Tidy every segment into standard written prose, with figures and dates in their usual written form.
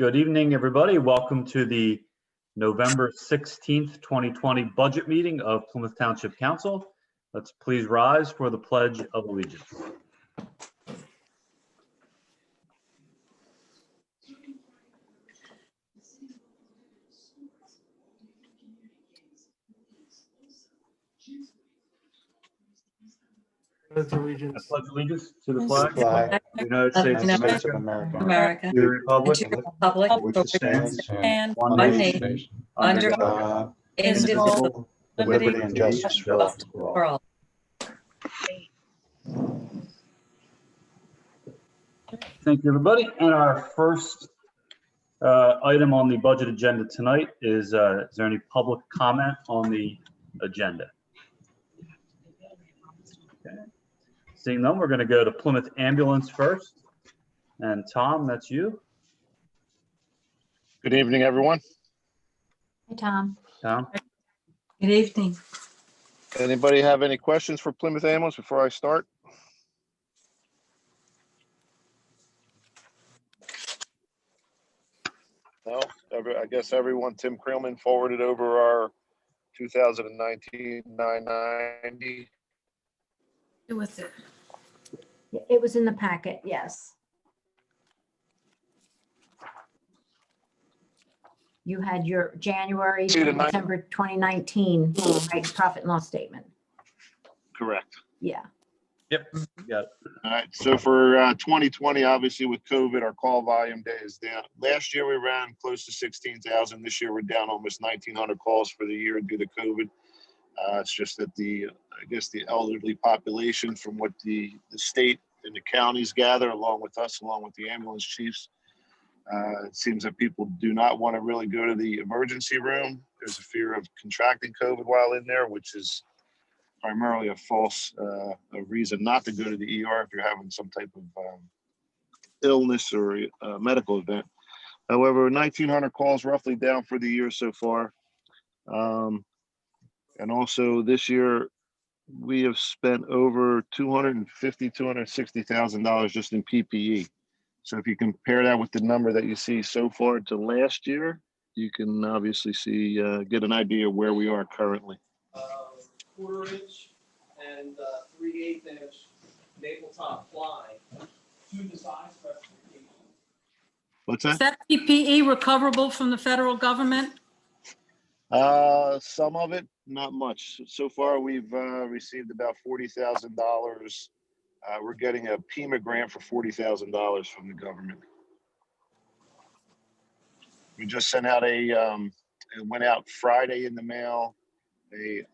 Good evening, everybody. Welcome to the November 16th, 2020 budget meeting of Plymouth Township Council. Let's please rise for the Pledge of Allegiance. I pledge allegiance to the flag of the United States of America, to the republic To the republic which for which stands and one one nation, nation, under under God, God, indivisible, with liberty and justice for all. for all. Thank you, everybody. And our first item on the budget agenda tonight is there any public comment on the agenda? Okay. Seeing none, we're going to go to Plymouth Ambulance first. And Tom, that's you. Good evening, everyone. Hey, Tom. Tom? Good evening. Anybody have any questions for Plymouth Ambulance before I start? No, I guess everyone, Tim Creelman forwarded over our 2019 990. With it. It was in the packet, yes. You had your January See to the nine- December 2019, right, profit and loss statement. Correct. Yeah. Yep. Got it. All right, so for 2020, obviously with COVID, our call volume day is down. Last year we ran close to 16,000. This year we're down almost 1,900 calls for the year due to COVID. It's just that I guess the elderly population from what the state and the counties gather along with us, along with the ambulance chiefs, it seems that people do not want to really go to the emergency room. There's a fear of contracting COVID while in there, which is primarily a false a reason not to go to the ER if you're having some type of illness or medical event. However, 1,900 calls roughly down for the year so far. And also this year, we have spent over $260,000 just in PPE. So if you compare that with the number that you see so far to last year, you can obviously see, get an idea of where we are currently. 1/4 inch and 3/8 inch maple top ply to design specifications. What's Is that? that PPE recoverable from the federal government? Some of it, not much. So far, we've received about $40,000. We're getting a PEMA grant for $40,000 from the government. We just sent out it went out Friday in the mail, a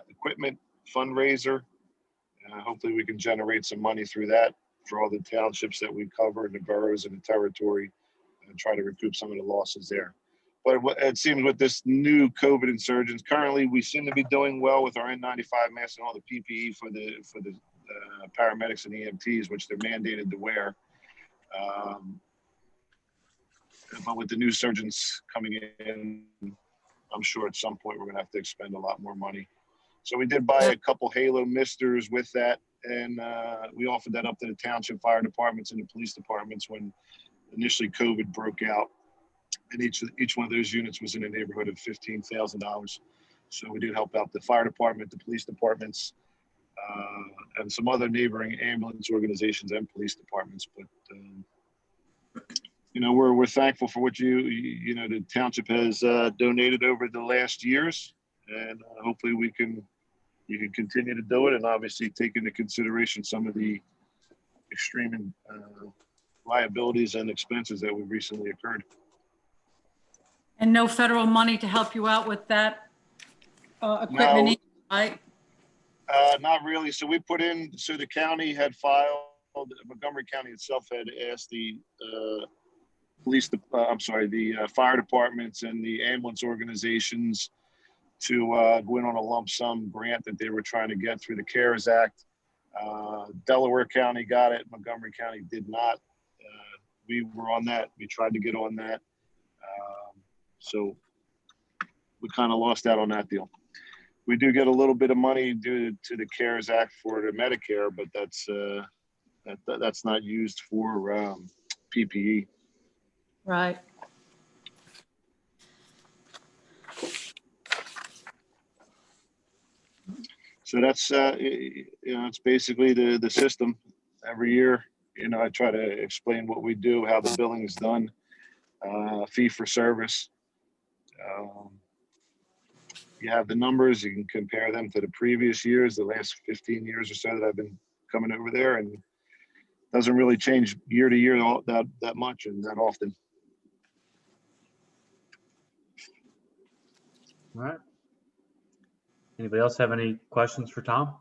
equipment fundraiser. Hopefully we can generate some money through that for all the townships that we cover in the boroughs and the territory and try to recoup some of the losses there. But it seems with this new COVID insurgence, currently we seem to be doing well with our N95 masks and all the PPE for the paramedics and EMTs, which they're mandated to wear. But with the new surgeons coming in, I'm sure at some point we're going to have to expend a lot more money. So we did buy a couple Halo misters with that, and we offered that up to the township fire departments and the police departments when initially COVID broke out. And each one of those units was in the neighborhood of $15,000. So we did help out the fire department, the police departments, and some other neighboring ambulance organizations and police departments. But you know, we're thankful for what the township has donated over the last years, and hopefully you can continue to do it, and obviously take into consideration some of the extreme liabilities and expenses that we've recently occurred. And no federal money to help you out with that equipment, right? Not really. So we put in, so the county had filed, Montgomery County itself had asked the fire departments and the ambulance organizations to go in on a lump sum grant that they were trying to get through the CARES Act. Delaware County got it. Montgomery County did not. We were on that. We tried to get on that. So we kind of lost out on that deal. We do get a little bit of money due to the CARES Act for the Medicare, but that's not used for PPE. Right. So that's, it's basically the system. Every year, I try to explain what we do, how the billing is done, fee for service. You have the numbers, you can compare them to the previous years, the last 15 years or so that I've been coming over there, and it doesn't really change year to year that much and that often. All right. Anybody else have any questions for Tom?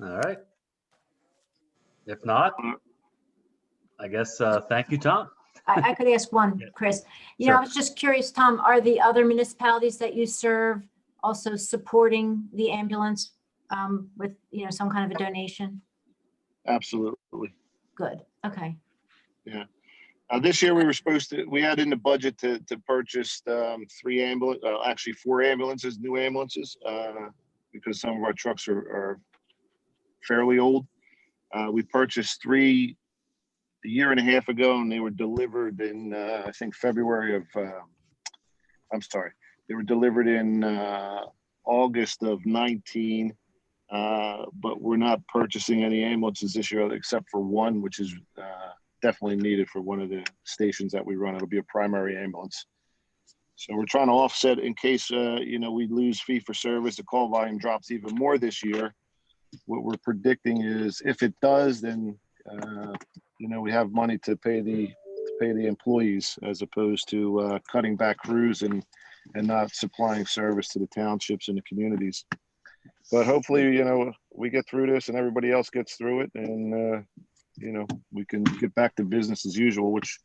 All right. If not, I guess, thank you, Tom. I could ask one, Yeah. Chris. I Sure. was just curious, Tom, are the other municipalities that you serve also supporting the ambulance with, some kind of a donation? Absolutely. Good. Okay. This year we had in the budget to purchase actually 4 ambulances, new ambulances, because some of our trucks are fairly old. We purchased 3 a year and a half ago, and they were delivered in, I think February of, they were delivered in August of 19. But we're not purchasing any ambulances this year except for one, which is definitely needed for one of the stations that we run. It'll be a primary ambulance. So we're trying to offset in case, we lose fee for service, the call volume drops even more this year. What we're predicting is if it does, then, we have money to pay the employees as opposed to cutting back crews and not supplying service to the townships and the communities. But hopefully, we get through this and everybody else gets through it, and, we can get back to business as usual, which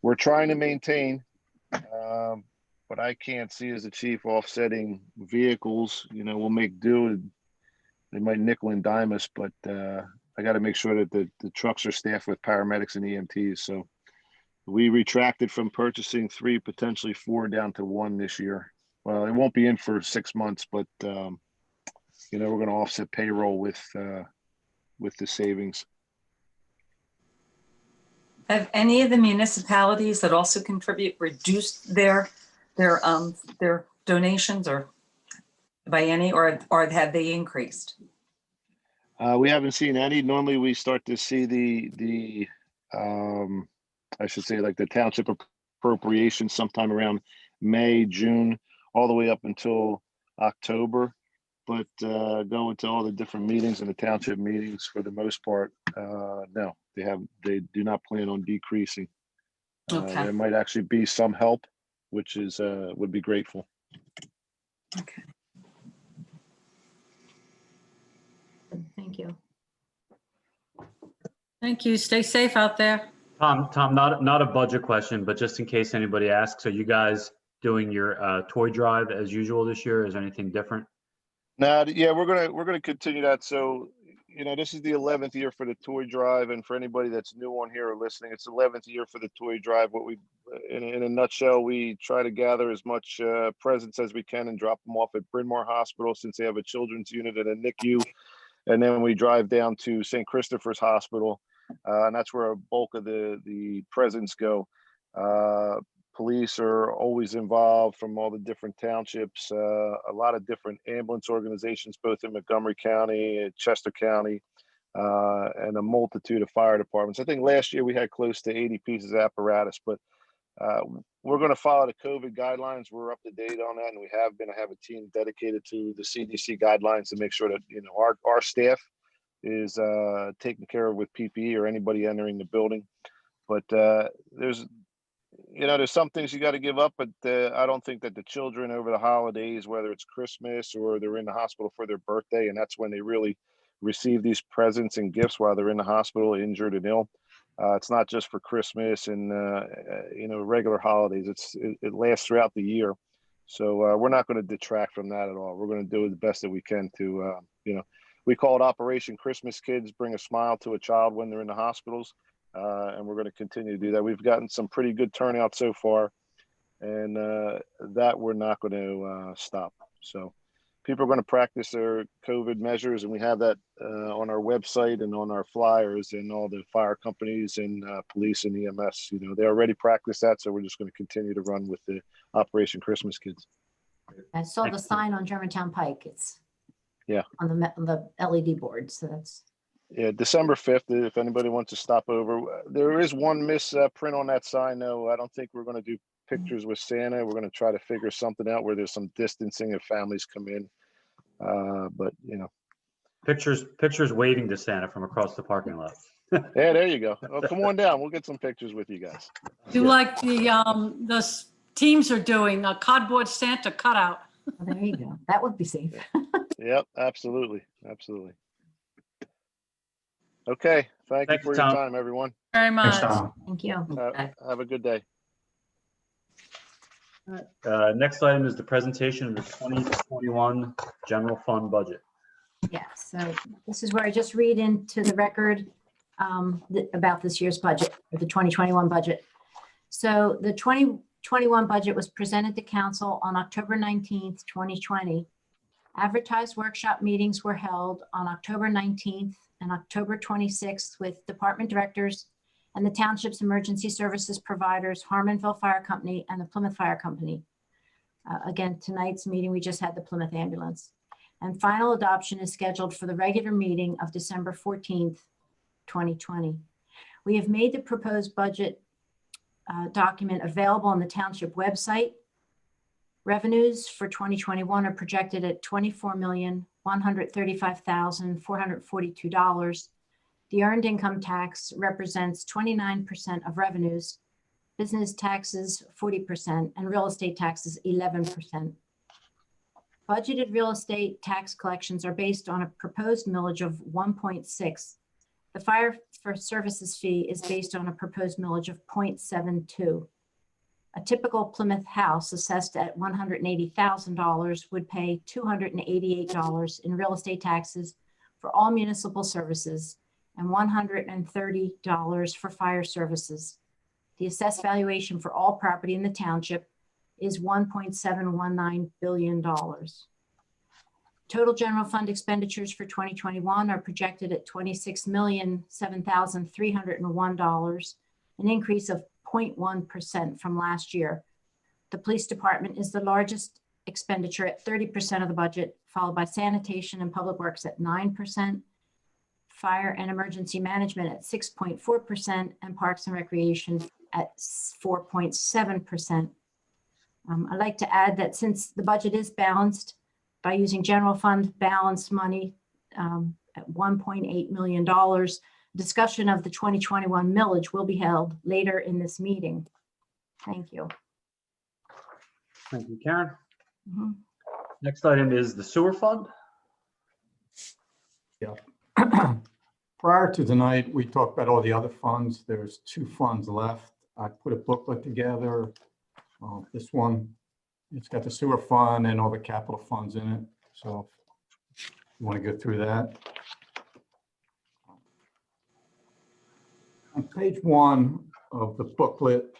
we're trying to maintain. But I can't see as a chief offsetting vehicles. We'll make do. They might nickel and dime us, but I got to make sure that the trucks are staffed with paramedics and EMTs. So we retracted from purchasing 3, potentially 4, down to 1 this year. Well, it won't be in for 6 months, but we're going to offset payroll with the savings. Have any of the municipalities that also contribute reduced their donations or by any, or have they increased? We haven't seen any. Normally we start to see the I should say like the township appropriation sometime around May, June, all the way up until October. But going to all the different meetings and the township meetings, for the most part, no, they do not plan on decreasing. Okay. There might actually be some help, which is would be grateful. Okay. Thank you. Thank you. Stay safe out there. Tom, not a budget question, but just in case anybody asks, are you guys doing your toy drive as usual this year? Is there anything different? Now, yeah, we're gonna continue that. So, this is the 11th year for the toy drive, and for anybody that's new on here or listening, it's the 11th year for the toy drive. What we, in a nutshell, we try to gather as much presents as we can and drop them off at Bryn Mawr Hospital, since they have a children's unit and a NICU, and then we drive down to St. Christopher's Hospital, and that's where a bulk of the presents go. Police are always involved from all the different townships, a lot of different ambulance organizations, both in Montgomery County, Chester County, and a multitude of fire departments. I think last year we had close to 80 pieces of apparatus, but we're going to follow the COVID guidelines. We're up to date on that, and we have been. I have a team dedicated to the CDC guidelines to make sure that our staff is taken care of with PPE or anybody entering the building. But there's some things you got to give up, but I don't think that the children over the holidays, whether it's Christmas or they're in the hospital for their birthday, and that's when they really receive these presents and gifts while they're in the hospital, injured and ill. It's not just for Christmas and regular holidays. It lasts throughout the year. So we're not going to detract from that at all. We're going to do the best that we can to, we call it Operation Christmas Kids, bring a smile to a child when they're in the hospitals. And we're going to continue to do that. We've gotten some pretty good turnout so far, and that we're not going to stop. So people are going to practice their COVID measures, and we have that on our website and on our flyers, and all the fire companies and police and EMS. You know, they already practiced that, so we're just going to continue to run with the Operation Christmas Kids. I saw the Excellent. sign on Germantown Pike. It's Yeah. on the LED board, so that's, Yeah, December 5th, if anybody wants to stop over. There is one misprint on that sign, though. I don't think we're going to do pictures with Santa. We're going to try to figure something out where there's some distancing if families come in. But, you know, Pictures waving to Santa from across the parking lot. yeah, there you go. Well, come on down. We'll get some pictures with you guys. Do like the teams are doing, a cardboard Santa cutout. well, there you go. That would be safe. Yep, absolutely. Absolutely. Okay. Thank you Thank you, for your Tom. time, everyone. Very much. Thanks, Tom. Thank you. Have a good day. Next item is the presentation of the 2021 general fund budget. Yeah, so this is where I just read into the record about this year's budget, or the 2021 budget. So the 2021 budget was presented to council on October 19th, 2020. Advertised workshop meetings were held on October 19th and October 26th with department directors and the township's emergency services providers, Harmonville Fire Company and the Plymouth Fire Company. Again, tonight's meeting, we just had the Plymouth Ambulance. And final adoption is scheduled for the regular meeting of December 14th, 2020. We have made the proposed budget document available on the township website. Revenues for 2021 are projected at $24,135,442. The earned income tax represents 29% of revenues, business taxes 40%, and real estate taxes 11%. Budgeted real estate tax collections are based on a proposed millage of 1.6. The fire for services fee is based on a proposed millage of 0.72. A typical Plymouth house assessed at $180,000 would pay $288 in real estate taxes for all municipal services and $130 for fire services. The assessed valuation for all property in the township is $1.719 billion. Total general fund expenditures for 2021 are projected at $26,007,301, an increase of 0.1% from last year. The police department is the largest expenditure at 30% of the budget, followed by sanitation and public works at 9%, fire and emergency management at 6.4%, and parks and recreation at 4.7%. I'd like to add that since the budget is balanced by using general fund balance money at $1.8 million, discussion of the 2021 millage will be held later in this meeting. Thank you. Thank you, Karen. Mhm. Next item is the sewer fund. Prior to tonight, we talked about all the other funds. There's 2 funds left. I put a booklet together. This one, it's got the sewer fund and all the capital funds in it. So if you want to go through that. On page 1 of the booklet,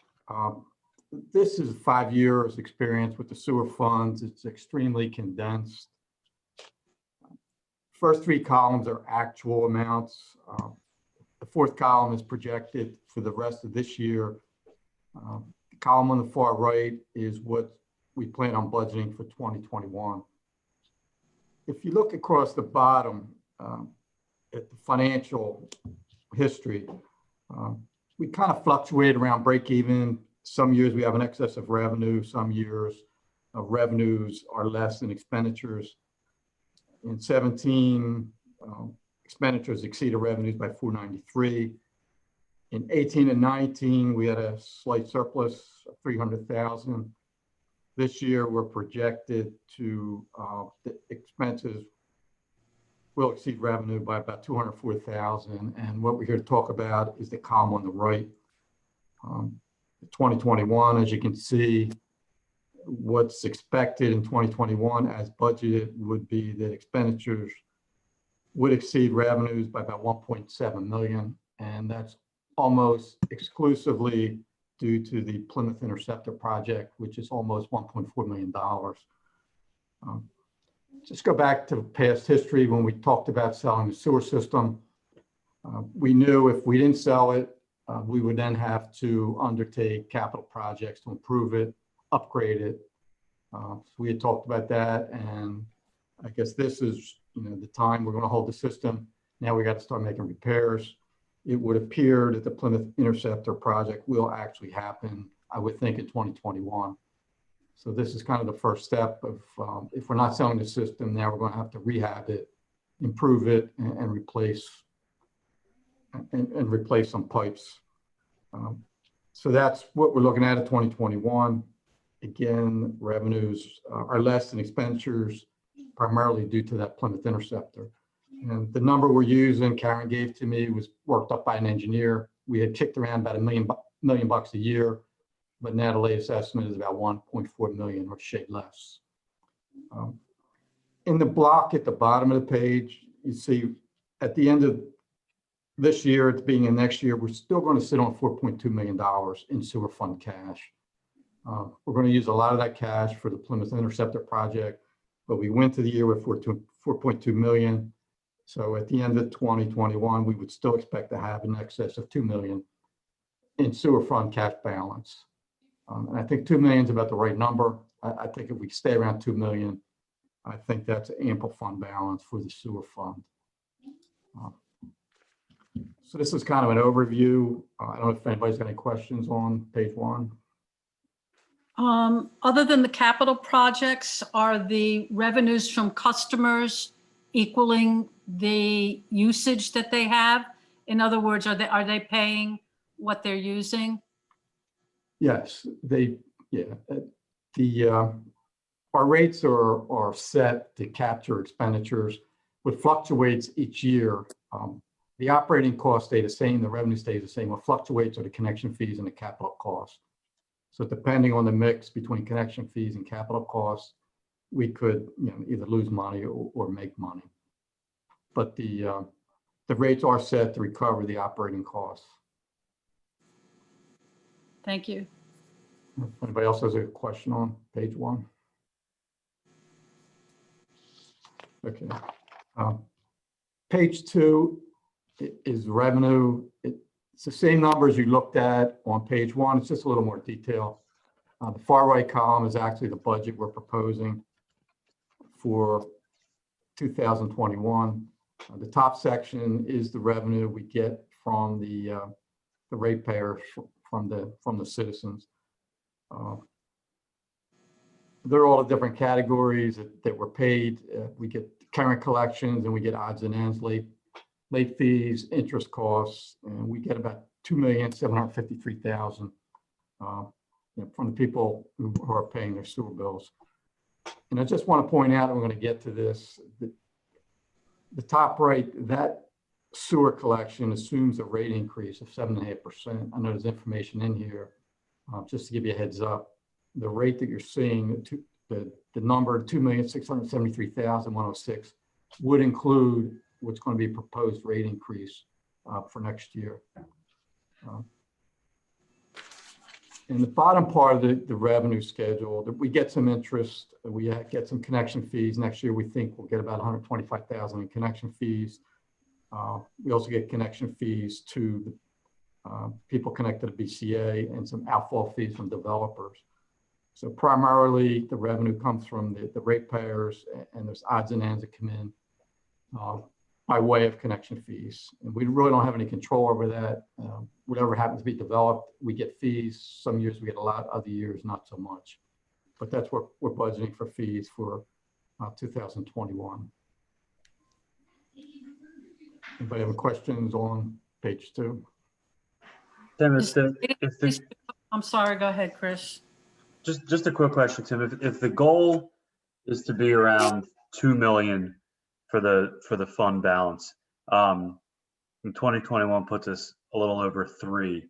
this is 5 years experience with the sewer funds. It's extremely condensed. First 3 columns are actual amounts. The 4th column is projected for the rest of this year. The column on the far right is what we plan on budgeting for 2021. If you look across the bottom at the financial history, we kind of fluctuate around break even. Some years we have an excess of revenue, some years revenues are less than expenditures. In 17, expenditures exceeded revenues by 493. In 18 and 19, we had a slight surplus of 300,000. This year, we're projected to, the expenses will exceed revenue by about 204,000. And what we're here to talk about is the column on the right. 2021, as you can see, what's expected in 2021 as budgeted would be that expenditures would exceed revenues by about 1.7 million. And that's almost exclusively due to the Plymouth Interceptor project, which is almost $1.4 million. just go back to past history when we talked about selling the sewer system. We knew if we didn't sell it, we would then have to undertake capital projects to improve it, upgrade it. So we had talked about that, and I guess this is, the time we're going to hold the system. Now we got to start making repairs. It would appear that the Plymouth Interceptor project will actually happen, I would think, in 2021. So this is kind of the first step of, if we're not selling the system, now we're going to have to rehab it, improve it, and replace some pipes. So that's what we're looking at 2021. Again, revenues are less than expenditures, primarily due to that Plymouth Interceptor. And the number we're using, Karen gave to me, was worked up by an engineer. We had kicked around about $1 million a year, but now the latest estimate is about 1.4 million, or shade less. In the block at the bottom of the page, you see at the end of this year, at the beginning of next year, we're still going to sit on $4.2 million in sewer fund cash. We're going to use a lot of that cash for the Plymouth Interceptor project, but we went to the year with 4.2 million. So at the end of 2021, we would still expect to have in excess of 2 million in sewer fund cash balance. And I think 2 million is about the right number. I think if we stay around 2 million, I think that's ample fund balance for the sewer fund. So this is kind of an overview. I don't know if anybody's got any questions on page 1. Other than the capital projects, are the revenues from customers equaling the usage that they have? In other words, are they paying what they're using? Yes, our rates are set to capture expenditures. What fluctuates each year, the operating costs stay the same, the revenue stays the same. What fluctuates are the connection fees and the capital costs. So depending on the mix between connection fees and capital costs, we could either lose money or make money. But the rates are set to recover the operating costs. Thank you. If anybody else has a question on page 1? Okay. Page 2 is revenue. It's the same numbers you looked at on page 1. It's just a little more detail. The far right column is actually the budget we're proposing for 2021. The top section is the revenue we get from the ratepayers, from the citizens. They're all the different categories that were paid. We get current collections, and we get odds and ends, late fees, interest costs, and we get about $2,753,000 from the people who are paying their sewer bills. And I just want to point out, and we're going to get to this, the top right, that sewer collection assumes a rate increase of 7.5%. I know there's information in here, just to give you a heads up. The rate that you're seeing, the number 2,673,106, would include what's going to be a proposed rate increase for next year. In the bottom part of the revenue schedule, we get some interest, we get some connection fees. Next year, we think we'll get about 125,000 in connection fees. We also get connection fees to the people connected to BCA, and some outfall fees from developers. So primarily, the revenue comes from the ratepayers, and there's odds and ends that come in by way of connection fees. And we really don't have any control over that. Whatever happens to be developed, we get fees. Some years we get a lot, other years not so much. But that's what we're budgeting for fees for 2021. Anybody have any questions on page 2? Tim, I'm sorry, go ahead, Chris. just a quick question, Tim. If the goal is to be around 2 million for the fund balance, and 2021 puts us a little over 3,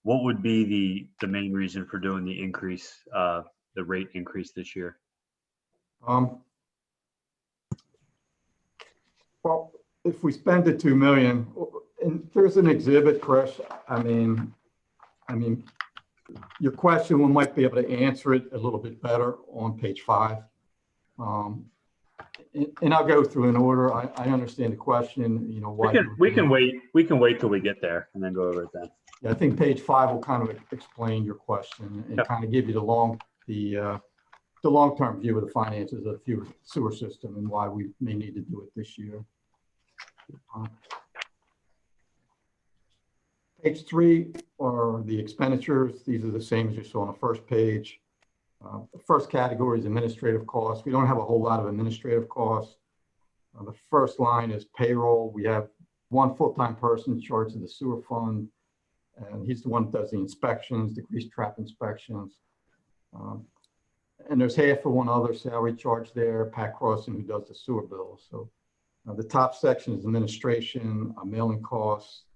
what would be the main reason for doing the increase, the rate increase this year? Well, if we spend the 2 million, and there's an exhibit, Chris, I mean, your question, we might be able to answer it a little bit better on page 5. And I'll go through in order. I understand the question, you know, why. We can wait till we get there and then go over it then. Yeah, I think page 5 will kind of explain your question and Yep. kind of give you the long-term view of the finances of the sewer system and why we may need to do it this year. Page 3 are the expenditures. These are the same as you saw on the first page. The first category is administrative costs. We don't have a whole lot of administrative costs. The first line is payroll. We have one full-time person in charge of the sewer fund, and he's the one that does the inspections, the grease trap inspections. And there's half of one other salary charge there, Pat Crossan, who does the sewer bills. So the top section is administration, mailing costs,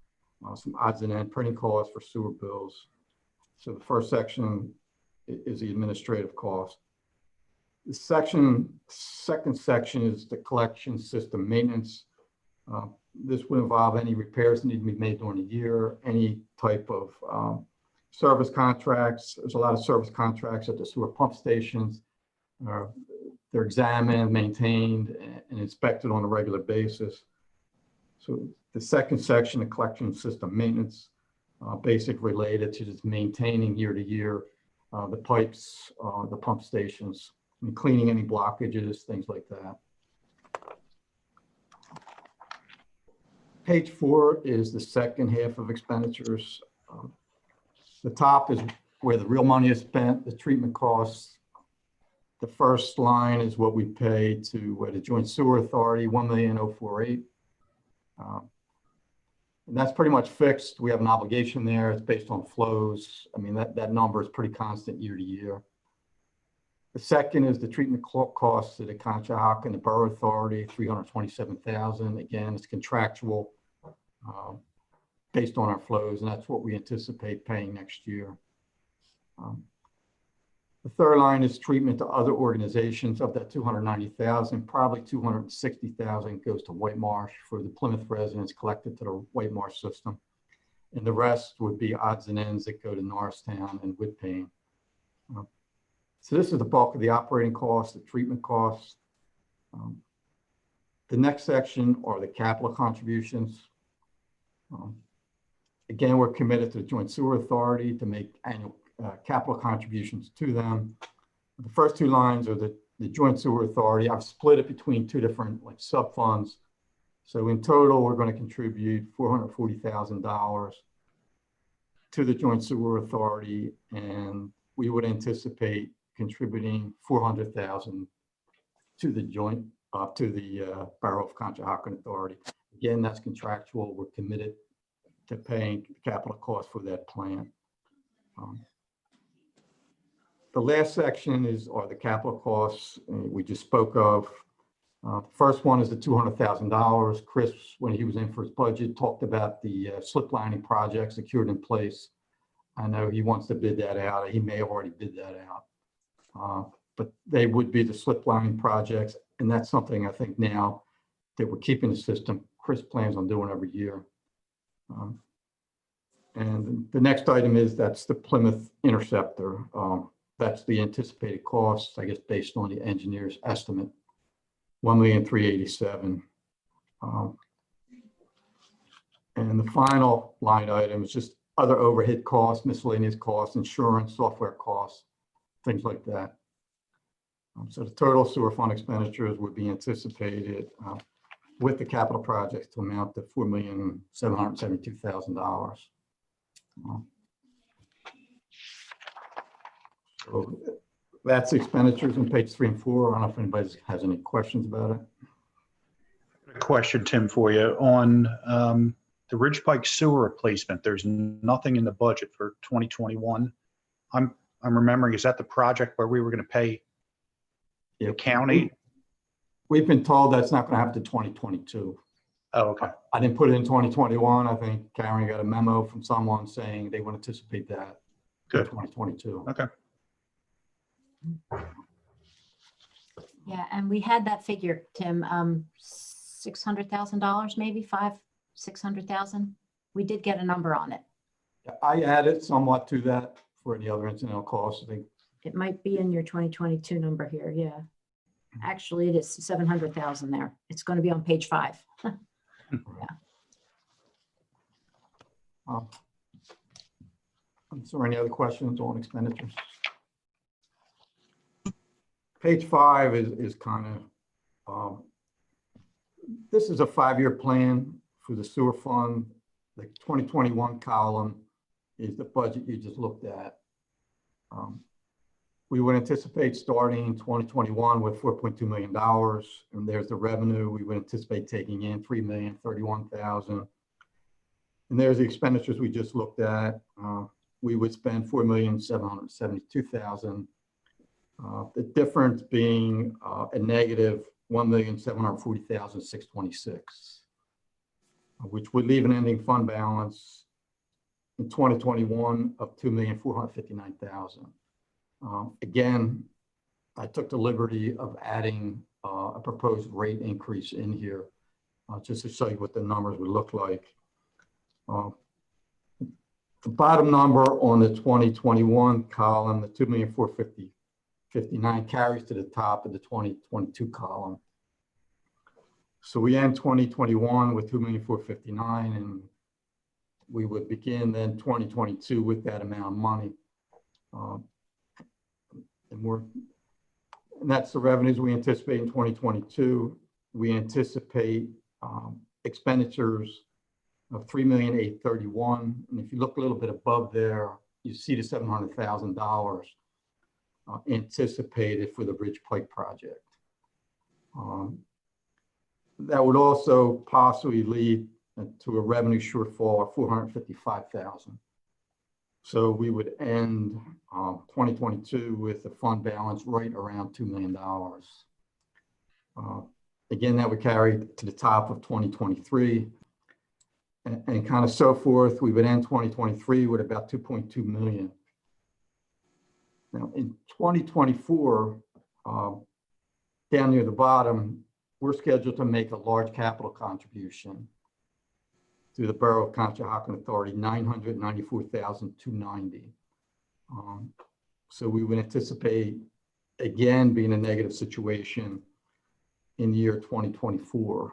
some odds and end printing costs for sewer bills. So the first section is the administrative cost. The second section is the collection system maintenance. This would involve any repairs that need to be made during the year, any type of service contracts. There's a lot of service contracts at the sewer pump stations. They're examined, maintained, and inspected on a regular basis. So the second section, the collection system maintenance, basically related to just maintaining year to year the pipes, the pump stations, and cleaning any blockages, things like that. Page 4 is the second half of expenditures. The top is where the real money is spent, the treatment costs. The first line is what we pay to the Joint Sewer Authority, $1,048,000. And that's pretty much fixed. We have an obligation there. It's based on flows. I mean, that number is pretty constant year to year. The second is the treatment costs to the Conshohocken, the Borough Authority, $327,000. Again, it's contractual based on our flows, and that's what we anticipate paying next year. The third line is treatment to other organizations. Of that $290,000, probably $260,000 goes to White Marsh for the Plymouth residents collected to the White Marsh system. And the rest would be odds and ends that go to Norristown and Whitpain. So this is the bulk of the operating costs, the treatment costs. The next section are the capital contributions. Again, we're committed to the Joint Sewer Authority to make annual capital contributions to them. The first two lines are the Joint Sewer Authority. I've split it between two different sub funds. So in total, we're going to contribute $440,000 to the Joint Sewer Authority, and we would anticipate contributing $400,000 to the Borough of Conshohocken Authority. Again, that's contractual. We're committed to paying the capital cost for that plant. The last section are the capital costs we just spoke of. The first one is the $200,000. Chris, when he was in for his budget, talked about the slip lining project secured in place. I know he wants to bid that out. He may have already bid that out. But they would be the slip lining projects. And that's something I think now that we're keeping the system, Chris plans on doing every year. And the next item that's the Plymouth Interceptor. That's the anticipated costs, I guess, based on the engineer's estimate, $1,387,000. And the final line item is just other overhead costs, miscellaneous costs, insurance, software costs, things like that. So the total sewer fund expenditures would be anticipated with the capital projects to amount to $4,772,000. So that's expenditures on page 3 and 4. I don't know if anybody has any questions about it. A question, Tim, for you on the Ridge Pike sewer replacement. There's nothing in the budget for 2021. I'm remembering, is that the project where we were going to pay the county? We've been told that's not going to happen to 2022. Oh, okay. I didn't put it in 2021. I think Karen got a memo from someone saying they would anticipate that in Good. 2022. Okay. Yeah, and we had that figure, Tim, $600,000, maybe $600,000. We did get a number on it. I added somewhat to that for the other incidental costs. I think It might be in your 2022 number here, yeah. Actually, it is 700,000 there. It's going to be on page 5. Is there any other questions on expenditures? Page 5 is kind of, this is a 5-year plan for the sewer fund. The 2021 column is the budget you just looked at. We would anticipate starting 2021 with $4.2 million, and there's the revenue. We would anticipate taking in $3,031,000. And there's the expenditures we just looked at. We would spend $4,772,000. The difference being a negative $1,740,626, which would leave an ending fund balance in 2021 of $2,459,000. Again, I took the liberty of adding a proposed rate increase in here just to show you what the numbers would look like. The bottom number on the 2021 column, the $2,459,000 carries to the top of the 2022 column. So we end 2021 with $2,459,000, and we would begin then 2022 with that amount of money. And that's the revenues we anticipate in 2022. We anticipate expenditures of $3,831,000. And if you look a little bit above there, you see the $700,000 anticipated for the Ridge Pike project. That would also possibly lead to a revenue shortfall of $455,000. So we would end 2022 with a fund balance right around $2 million. Again, that would carry to the top of 2023 and kind of so forth. We would end 2023 with about $2.2 million. Now in 2024, down near the bottom, we're scheduled to make a large capital contribution through the Borough of Conshohocken Authority, $994,290. So we would anticipate, again, being a negative situation in the year 2024.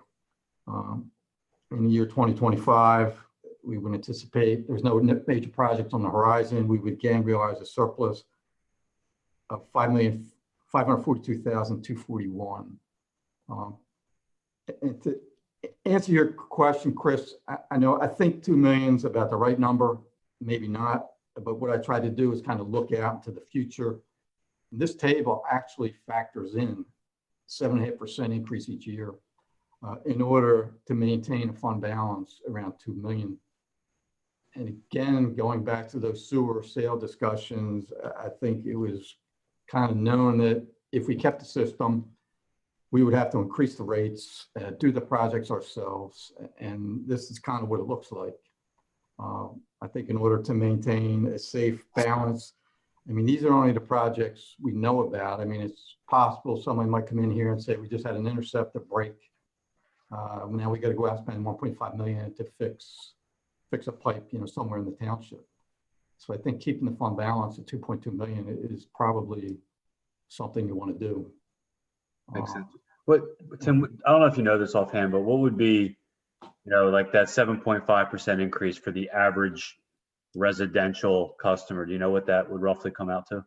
In the year 2025, we would anticipate there's no major projects on the horizon. We would again realize a surplus of $5,542,241. And to answer your question, Chris, I think 2 million is about the right number, maybe not, but what I tried to do is kind of look out into the future. This table actually factors in 7.5% increase each year in order to maintain a fund balance around 2 million. And again, going back to those sewer sale discussions, I think it was kind of known that if we kept the system, we would have to increase the rates, do the projects ourselves. And this is kind of what it looks like. I think in order to maintain a safe balance, I mean, these are only the projects we know about. I mean, it's possible somebody might come in here and say, we just had an interceptor break. Now we got to go out and spend 1.5 million to fix a pipe, somewhere in the township. So I think keeping the fund balance at 2.2 million is probably something you want to do. Makes sense. What, Tim, I don't know if you know this offhand, but what would be, like that 7.5% increase for the average residential customer? Do you know what that would roughly come out to?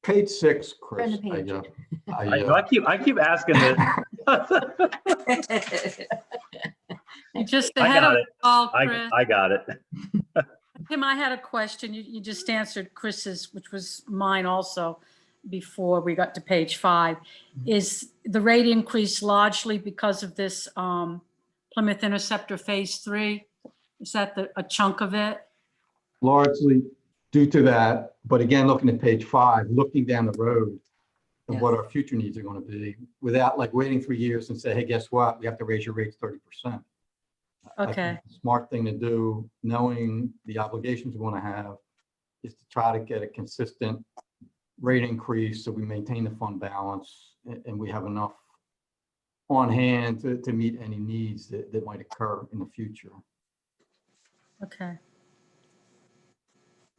Page 6, Chris. Turn the page. I keep asking this. You just I ahead got of it. all, Chris. I got it. Tim, I had a question. You just answered Chris's, which was mine also before we got to page 5. Is the rate increase largely because of this Plymouth Interceptor Phase 3? Is that a chunk of it? Largely due to that, but again, looking at page 5, looking down the road of what our future needs are going to be without like waiting 3 years and say, hey, guess what? We have to raise your rates 30%. I Okay. think the smart thing to do, knowing the obligations we want to have, is to try to get a consistent rate increase so we maintain the fund balance and we have enough on hand to meet any needs that might occur in the future. Okay.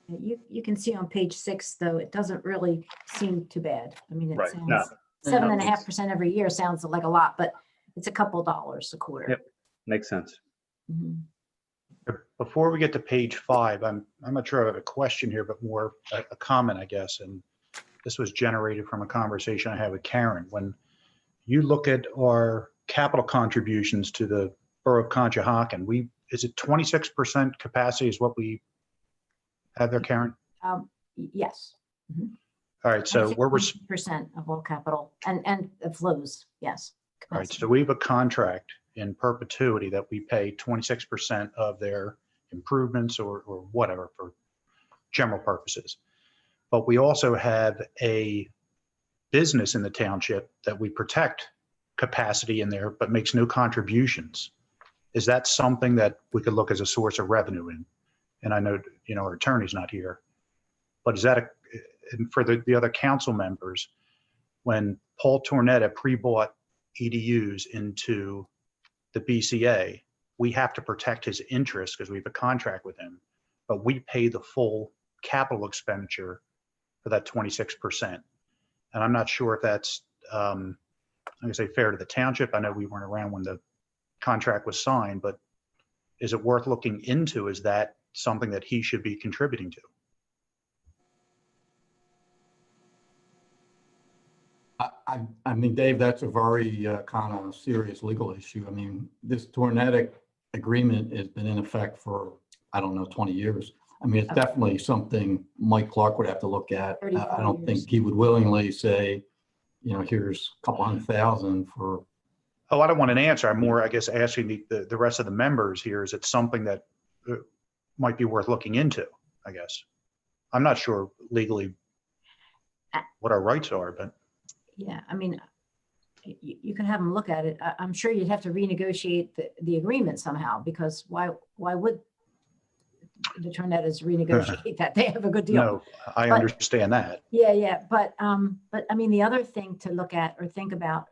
You can see on page 6, though, it doesn't really seem too bad. I mean, it Right, no. sounds 7.5% every year sounds like a lot, but it's a couple dollars a quarter. Yep. Makes sense. Mhm. Before we get to page 5, I'm not sure I have a question here, but more a comment, I guess. And this was generated from a conversation I had with Karen. When you look at our capital contributions to the Borough of Conshohocken, is it 26% capacity is what we have there, Karen? Yes. All right, so we're, all percent of all capital and the flows, yes. right, capacity. so we have a contract in perpetuity that we pay 26% of their improvements or whatever for general purposes. But we also have a business in the township that we protect capacity in there, but makes no contributions. Is that something that we could look as a source of revenue in? And I know, our attorney's not here, but is that and for the other council members, when Paul Tornetta pre-bought EDUs into the BCA, we have to protect his interest because we have a contract with him, but we pay the full capital expenditure for that 26%. And I'm not sure if that's, I'm gonna say fair to the township. I know we weren't around when the contract was signed, but is it worth looking into? Is that something that he should be contributing to? I mean, Dave, that's a very kind of serious legal issue. I mean, this Tornadic agreement has been in effect for, I don't know, 20 years. I mean, it's definitely something Mike Clark would have to look at. 34 I don't years. think he would willingly say, here's a couple $100,000 for. Oh, I don't want an answer. I'm more, I guess, asking the rest of the members here, is it something that might be worth looking into, I guess? I'm not sure legally what our rights are, but. Yeah, I mean, you can have them look at it. I'm sure you'd have to renegotiate the agreement somehow, because why would the Tornettas renegotiate that? They have a good deal. No, I But- understand that. Yeah, but I mean, the other thing to look at or think about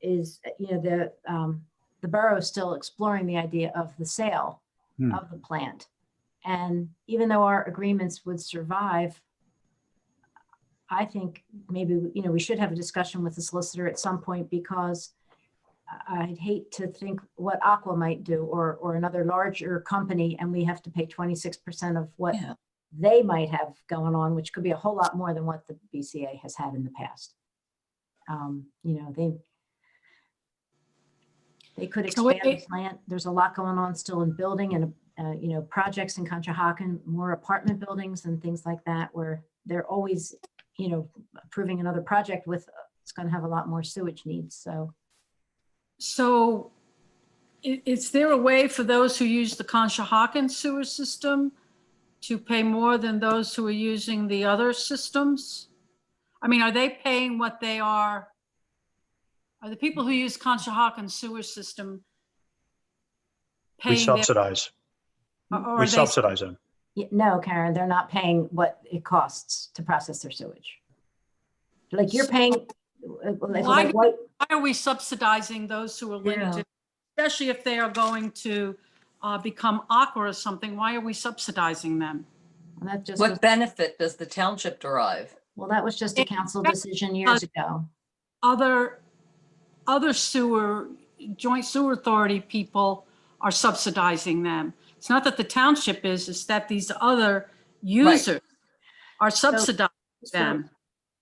is, the borough is still exploring the idea of the sale of the plant. And even though our agreements would survive, I think maybe, we should have a discussion with the solicitor at some point, because I'd hate to think what Aqua might do or another larger company, and we have to pay 26% of what Yeah. they might have going on, which could be a whole lot more than what the BCA has had in the past. They could So expand the it- plant. There's a lot going on still in building and, projects in Conshohocken, more apartment buildings and things like that, where they're always, approving another project with, it's going to have a lot more sewage needs. So is there a way for those who use the Conshohocken sewer system to pay more than those who are using the other systems? I mean, are they paying what they are the people who use Conshohocken sewer system We paying their, subsidize, or are we they- subsidize them. No, Karen, they're not paying what it costs to process their sewage. Like you're paying. Why why are we subsidizing those who are limited, especially if they are going to become Aqua or something? Why are we subsidizing them? That just What was, benefit does the township derive? well, that was just a council decision years ago. Other sewer, joint sewer authority people are subsidizing them. It's not that the township is, it's that these other users are subsidizing them.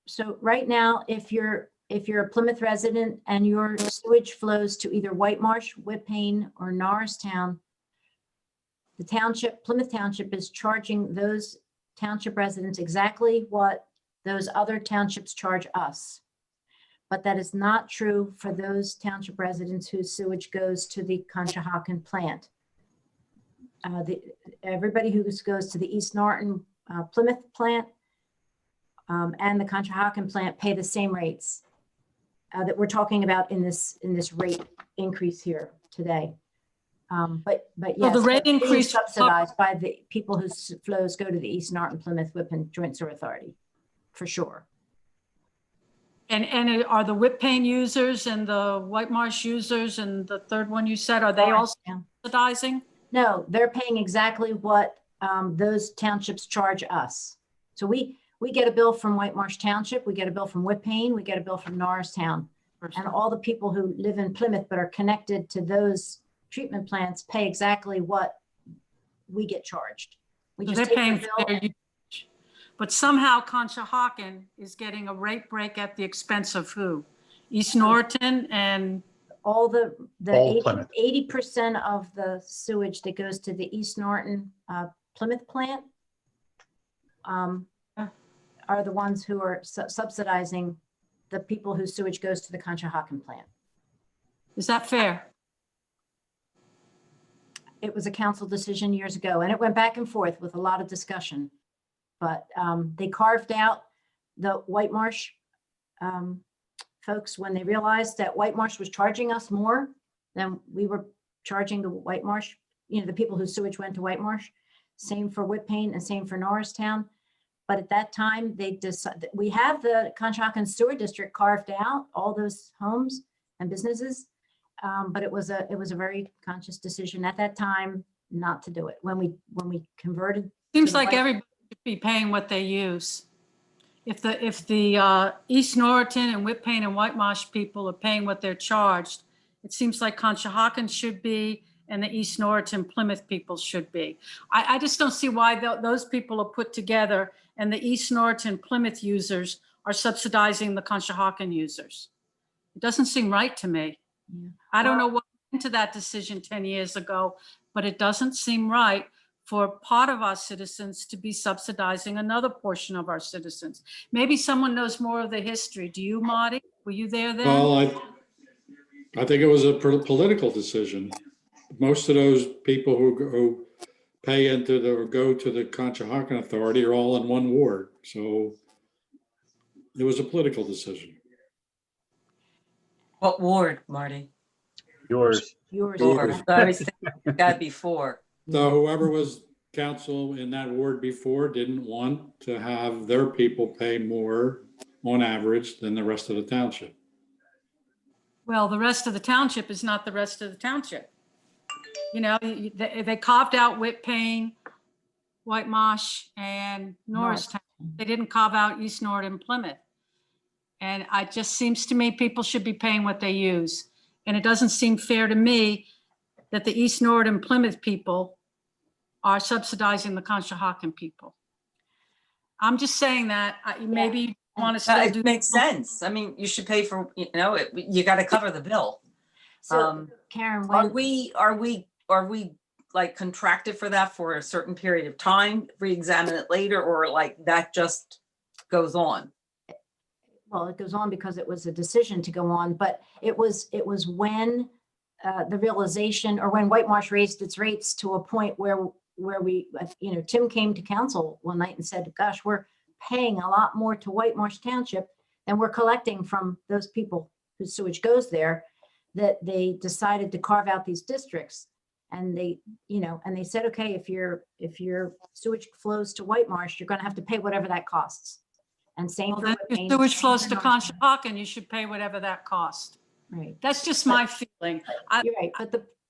So right now, if you're a Plymouth resident and your sewage flows to either White Marsh, Whippane, or Norristown, the township, Plymouth Township is charging those township residents exactly what those other townships charge us. But that is not true for those township residents whose sewage goes to the Conshohocken plant. Everybody who goes to the East Norton Plymouth plant and the Conshohocken plant pay the same rates that we're talking about in this rate increase here today. But yes, the rate they're being increase- subsidized by the people whose flows go to the East Norton Plymouth Whippin Joint Sewer Authority, for sure. And are the Whippane users and the White Marsh users and the third one you said, are they also Yeah. subsidizing? No, they're paying exactly what those townships charge us. So we get a bill from White Marsh Township, we get a bill from Whippane, we get a bill from Norristown. And all the people who live in Plymouth but are connected to those treatment plants pay exactly what we get charged. We So just they're take paying the for bill. their usage. But somehow Conshohocken is getting a rate break at the expense of who? East Norton and, All the All Plymouth. 80% of the sewage that goes to the East Norton Plymouth plant are the ones who are subsidizing the people whose sewage goes to the Conshohocken plant. is that fair? It was a council decision years ago, and it went back and forth with a lot of discussion. But they carved out the White Marsh folks when they realized that White Marsh was charging us more than we were charging the White Marsh, the people whose sewage went to White Marsh. Same for Whippane and same for Norristown. But at that time, they decided, we have the Conshohocken Sewer District carved out, all those homes and businesses. But it was a very conscious decision at that time not to do it. When we converted. Seems to the like White- everybody should be paying what they use. If the East Norriton and Whippane and White Marsh people are paying what they're charged, it seems like Conshohocken should be and the East Norriton Plymouth people should be. I just don't see why those people are put together and the East Norriton Plymouth users are subsidizing the Conshohocken users. It doesn't seem right to me. Yeah. I don't know what went into that decision 10 years ago, but it doesn't seem right for part of our citizens to be subsidizing another portion of our citizens. Maybe someone knows more of the history. Do you, Marty? Were you there then? Well, I think it was a political decision. Most of those people who pay into or go to the Conshohocken Authority are all in one ward. So it was a political decision. What ward, Marty? Yours. Yours. Four. yeah. I was thinking it gotta be four. So whoever was council in that ward before didn't want to have their people pay more on average than the rest of the township. Well, the rest of the township is not the rest of the township. They carved out Whippane, White Marsh, and Norristown. They didn't carve out East Norton and Plymouth. And it just seems to me people should be paying what they use. And it doesn't seem fair to me that the East Norton and Plymouth people are subsidizing the Conshohocken people. I'm just saying that maybe you want to still do. It makes sense. I mean, you should pay for, you gotta cover the bill. So Karen, Are when, we like contracted for that for a certain period of time, re-examine it later, or like that just goes on? well, it goes on because it was a decision to go on, but it was when the realization, or when White Marsh raised its rates to a point where we, Tim came to council one night and said, gosh, we're paying a lot more to White Marsh Township than we're collecting from those people whose sewage goes there, that they decided to carve out these districts. And they said, okay, if your sewage flows to White Marsh, you're going to have to pay whatever that costs. And same Well, for then Whippane, if sewage same flows for to Norristown. Conshohocken, you should pay whatever that cost. Right, That's just my feeling. you're right,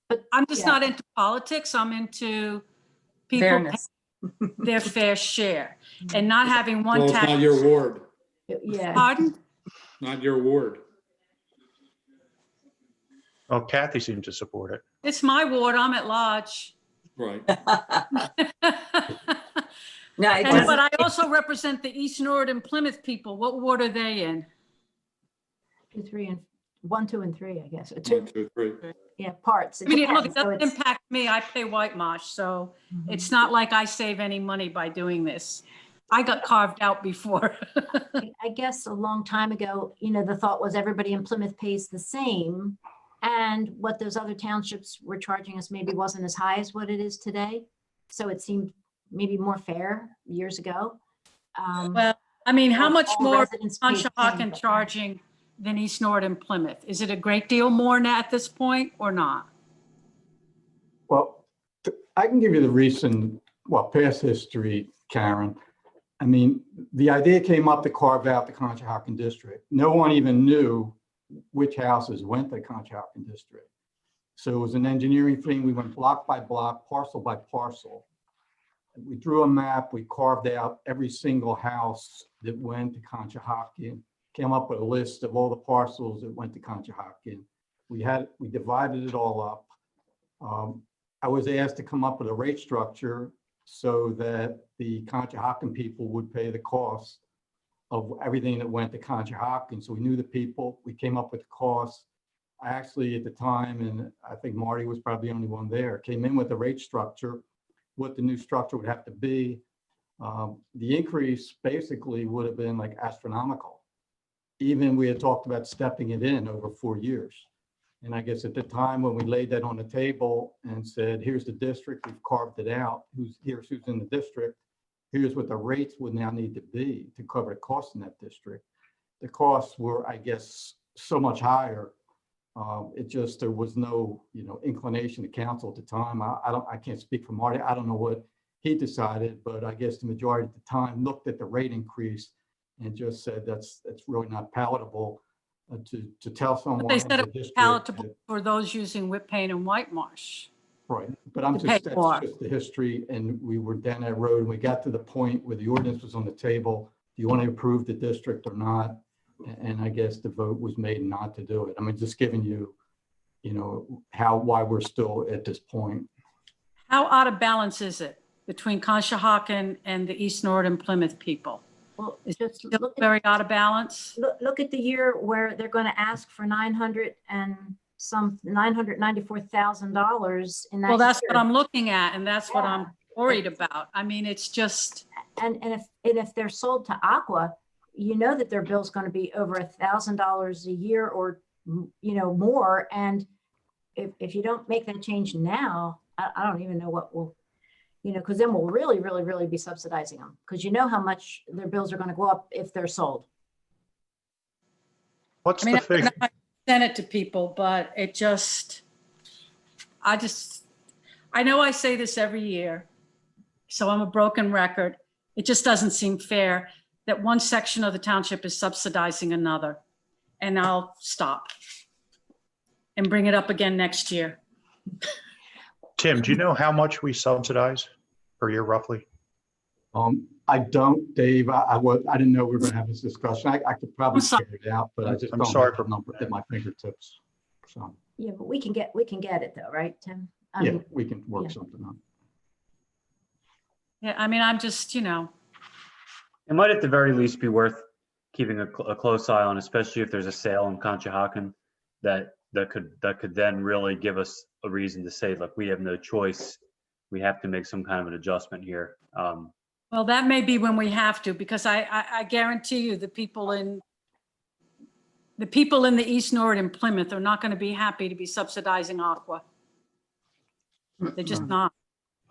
but I'm just yeah. not into politics. I'm into people Fairness. paying their fair share and not having one Well, it's not tax. your ward, Yeah, Pardon? not your ward. Well, Kathy seemed to support it. It's my ward. I'm at large. Right. No, it But doesn't, I also represent the East Norton Plymouth people. What ward are they in? 2, 3, and 1, 2, and 3, I guess. 2, 1, 2, 3. yeah, parts. It I mean, look, it depends, so doesn't it's- impact me. I pay White Marsh, so Mhm. it's not like I save any money by doing this. I got carved out before. I guess a long time ago, the thought was everybody in Plymouth pays the same. And what those other townships were charging us maybe wasn't as high as what it is today. So it seemed maybe more fair years ago. Well, I mean, how much all more residents paid the same, Conshohocken but- charging than East Norton Plymouth? Is it a great deal more now at this point or not? Well, I can give you the past history, Karen. I mean, the idea came up to carve out the Conshohocken district. No one even knew which houses went to the Conshohocken district. So it was an engineering thing. We went block by block, parcel by parcel. We drew a map, we carved out every single house that went to Conshohocken, came up with a list of all the parcels that went to Conshohocken. We divided it all up. I was asked to come up with a rate structure so that the Conshohocken people would pay the cost of everything that went to Conshohocken. So we knew the people, we came up with the cost. I actually, at the time, and I think Marty was probably the only one there, came in with a rate structure, what the new structure would have to be. The increase basically would have been like astronomical. Even we had talked about stepping it in over 4 years. And I guess at the time when we laid that on the table and said, here's the district, we've carved it out, here's who's in the district, here's what the rates would now need to be to cover the costs in that district. The costs were, I guess, so much higher. There was no, inclination to council at the time. I can't speak for Marty. I don't know what he decided, but I guess the majority at the time looked at the rate increase and just said that's really not palatable to tell someone. They said in the it was district palatable that- for those using Whit Pain and White Marsh. Right, but I'm To pay just, more. that's just the history, and we were down that road, and we got to the point where the ordinance was on the table. Do you want to approve the district or not? And I guess the vote was made not to do it. I mean, just giving you, why we're still at this point. How out of balance is it between Conshohocken and the East Norwood Plymouth people? Well, Is just Still look at, very out of balance? look at the year where they're going to ask for $994,000 in that. Well, that's what year. I'm looking at, and that's what I'm Yeah. worried about. I mean, it's just, And if they're sold to Aqua, you know that their bill's going to be over $1,000 a year or, more. And if you don't make that change now, I don't even know what will, because then we'll really, really, really be subsidizing them. Because you know how much their bills are going to go up if they're sold. What's I mean, the figure? I sent it to people, but it just, I know I say this every year, so I'm a broken record. It just doesn't seem fair that one section of the township is subsidizing another. And I'll stop and bring it up again next year. Tim, do you know how much we subsidize per year roughly? I don't, Dave. I didn't know we were going to have this discussion. I could probably I'm sorry. figure it out, but I just I'm don't sorry have for- the number at my fingertips. So, Yeah, but we can get it though, right, Tim? I yeah, mean, we can work yeah. something out. Yeah, I mean, I'm just, It might at the very least be worth keeping a close eye on, especially if there's a sale in Conshohocken that could then really give us a reason to say, look, we have no choice. We have to make some kind of an adjustment here. well, that may be when we have to, because I guarantee you the people in the East Norwood and Plymouth are not going to be happy to be subsidizing Aqua. They're just not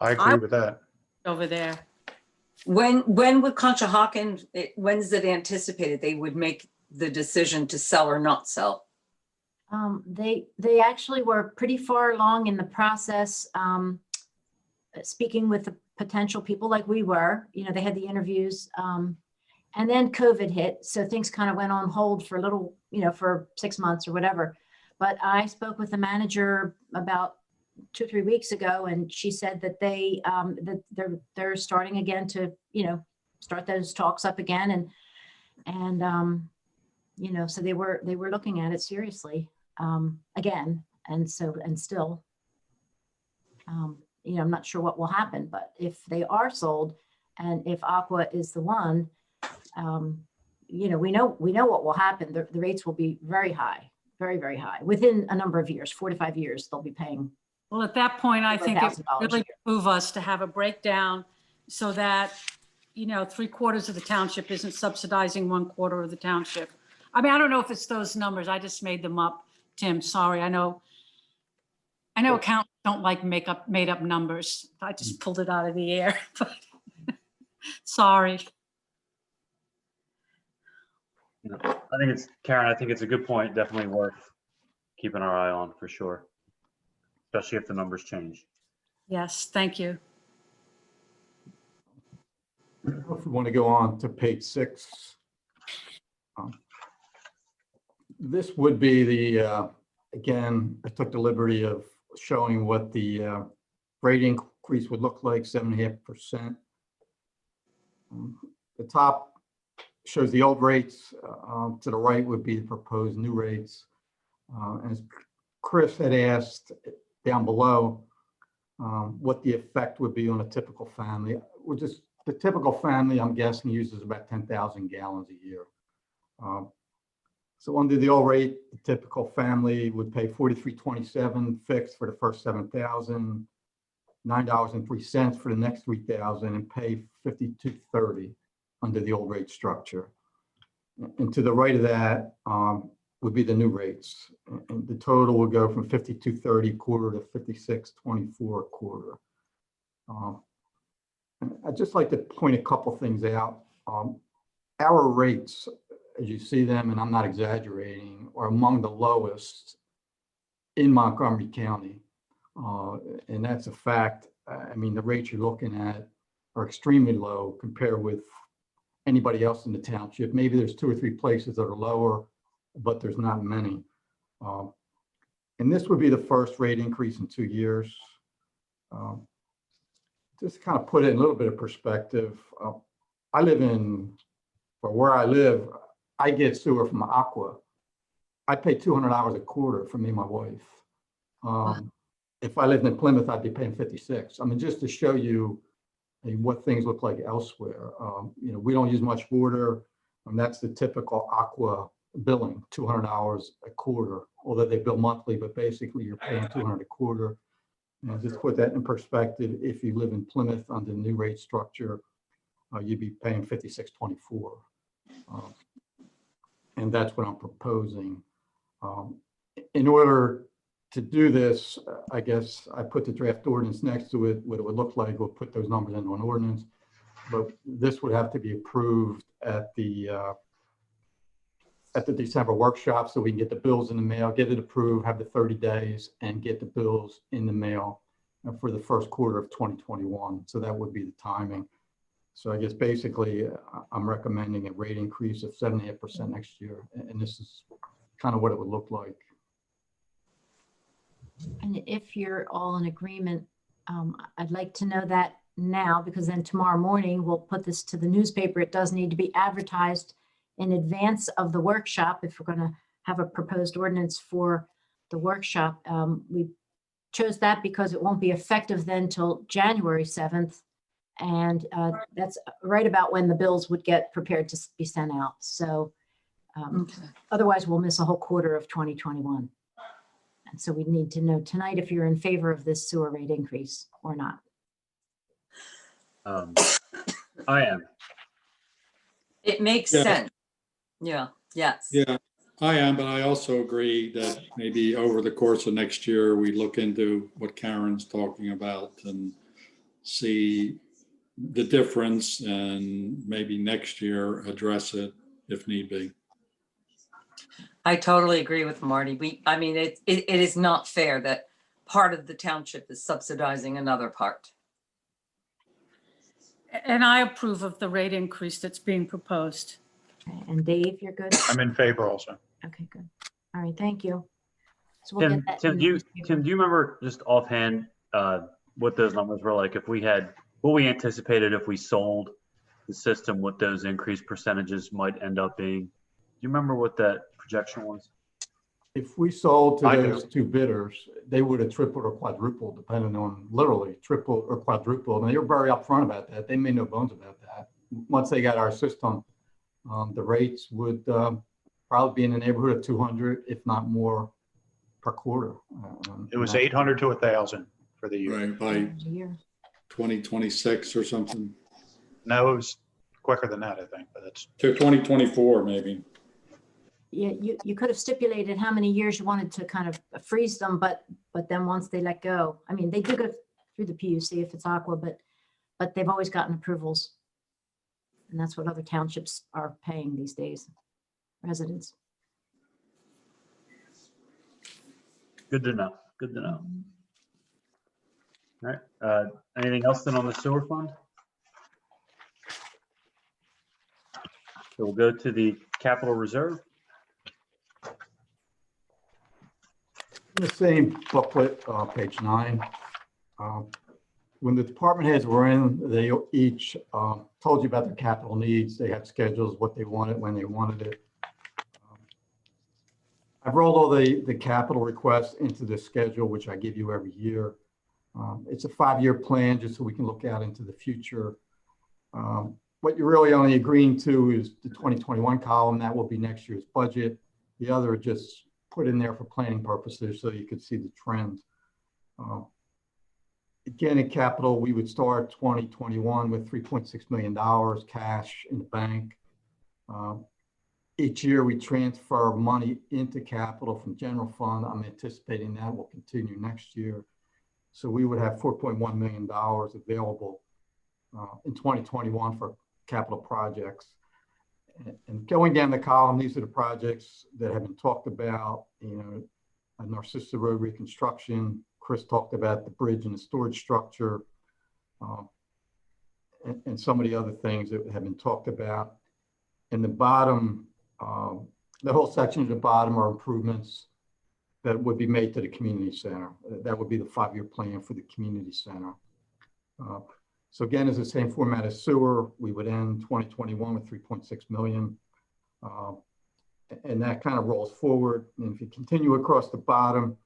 I agree with that. over there. When would Conshohocken, when's it anticipated they would make the decision to sell or not sell? They actually were pretty far along in the process, speaking with the potential people like we were, they had the interviews. And then COVID hit, so things kind of went on hold for a little, for 6 months or whatever. But I spoke with the manager about 2 or 3 weeks ago, and she said that they're starting again to, start those talks up again. And so they were looking at it seriously again. And still, I'm not sure what will happen, but if they are sold and if Aqua is the one, we know what will happen. The rates will be very high, very, very high. Within a number of years, 4 to 5 years, they'll be paying. Well, at that point, I Over think it $1,000 a would really year. behoove us to have a breakdown so that, 3/4 of the township isn't subsidizing 1/4 of the township. I mean, I don't know if it's those numbers. I just made them up, Tim. Sorry. I know accountants don't like made up numbers. I just pulled it out of the air, but sorry. Karen, I think it's a good point. Definitely worth keeping our eye on for sure, especially if the numbers change. Yes, thank you. If we want to go on to page 6. This would be again, I took the liberty of showing what the rate increase would look like, 7.5%. The top shows the old rates. To the right would be the proposed new rates. As Chris had asked down below, what the effect would be on a typical family. The typical family, I'm guessing, uses about 10,000 gallons a year. So under the old rate, the typical family would pay $43.27 fixed for the first 7,000, $9.03 for the next 3,000, and pay $52.30 under the old rate structure. And to the right of that would be the new rates. And the total would go from $52.30 a quarter to $56.24 a quarter. I'd just like to point a couple things out. Our rates, as you see them, and I'm not exaggerating, are among the lowest in Montgomery County. And that's a fact. I mean, the rates you're looking at are extremely low compared with anybody else in the township. Maybe there's 2 or 3 places that are lower, but there's not many. And this would be the first rate increase in 2 years. Just to kind of put it in a little bit of perspective, where I live, I get sewer from Aqua. I pay $200 a quarter for me and my wife. If I lived in Plymouth, I'd be paying $56. I mean, just to show you what things look like elsewhere. We don't use much water, and that's the typical Aqua billing, $200 a quarter, although they bill monthly, but basically you're paying $200 a quarter. And just put that in perspective, if you live in Plymouth under the new rate structure, you'd be paying $56.24. And that's what I'm proposing. In order to do this, I guess I put the draft ordinance next to it, what it would look like. We'll put those numbers into an ordinance, but this would have to be approved at the December workshop, so we can get the bills in the mail, get it approved, have the 30 days, and get the bills in the mail for the first quarter of 2021. So that would be the timing. So I guess basically I'm recommending a rate increase of 7.5% next year. And this is kind of what it would look like. And if you're all in agreement, I'd like to know that now, because then tomorrow morning we'll put this to the newspaper. It does need to be advertised in advance of the workshop if we're going to have a proposed ordinance for the workshop. We chose that because it won't be effective then till January 7th. And that's right about when the bills would get prepared to be sent out. So otherwise we'll miss a whole quarter of 2021. And so we need to know tonight if you're in favor of this sewer rate increase or not. I am. It makes Yeah. sense. Yeah, yes. Yeah, I am, but I also agree that maybe over the course of next year, we look into what Karen's talking about and see the difference, and maybe next year address it if need be. I totally agree with Marty. I mean, it is not fair that part of the township is subsidizing another part. And I approve of the rate increase that's being proposed. Okay, and Dave, you're good? I'm in favor also. Okay, good. All right, thank you. So we'll Tim, get that Tim, in do the you newspaper. remember just offhand what those numbers were like? If we had, what we anticipated if we sold the system, what those increased percentages might end up being? Do you remember what that projection was? If we sold to I do. those 2 bidders, they would have tripled or quadrupled, depending on literally triple or quadrupled. And they were very upfront about that. They made no bones about that. Once they got our system, the rates would probably be in the neighborhood of 200, if not more, per quarter. It was 800 to 1,000 for the year. Right, by A year. 2026 or something, No, it was quicker than that, I think, but it's, to 2024 maybe. Yeah, you could have stipulated how many years you wanted to kind of freeze them, but then once they let go, I mean, they do go through the PUC if it's Aqua, but they've always gotten approvals. And that's what other townships are paying these days, residents. Good to know. Good to know. All right. Anything else then on the sewer fund? So we'll go to the capital reserve. In the same booklet, page 9, when the department heads were in, they each told you about their capital needs. They had schedules, what they wanted, when they wanted it. I've rolled all the capital requests into the schedule, which I give you every year. It's a 5-year plan, just so we can look out into the future. What you're really only agreeing to is the 2021 column. That will be next year's budget. The other just put in there for planning purposes so you could see the trend. Again, in capital, we would start 2021 with $3.6 million cash in the bank. Each year we transfer money into capital from general fund. I'm anticipating that will continue next year. So we would have $4.1 million available in 2021 for capital projects. And going down the column, these are the projects that have been talked about, Narcissa Road reconstruction. Chris talked about the bridge and the storage structure, and some of the other things that have been talked about. In the bottom, the whole section at the bottom are improvements that would be made to the community center. That would be the 5-year plan for the community center. So again, it's the same format as sewer. We would end 2021 with 3.6 million. And that kind of rolls forward. And if you continue across the bottom,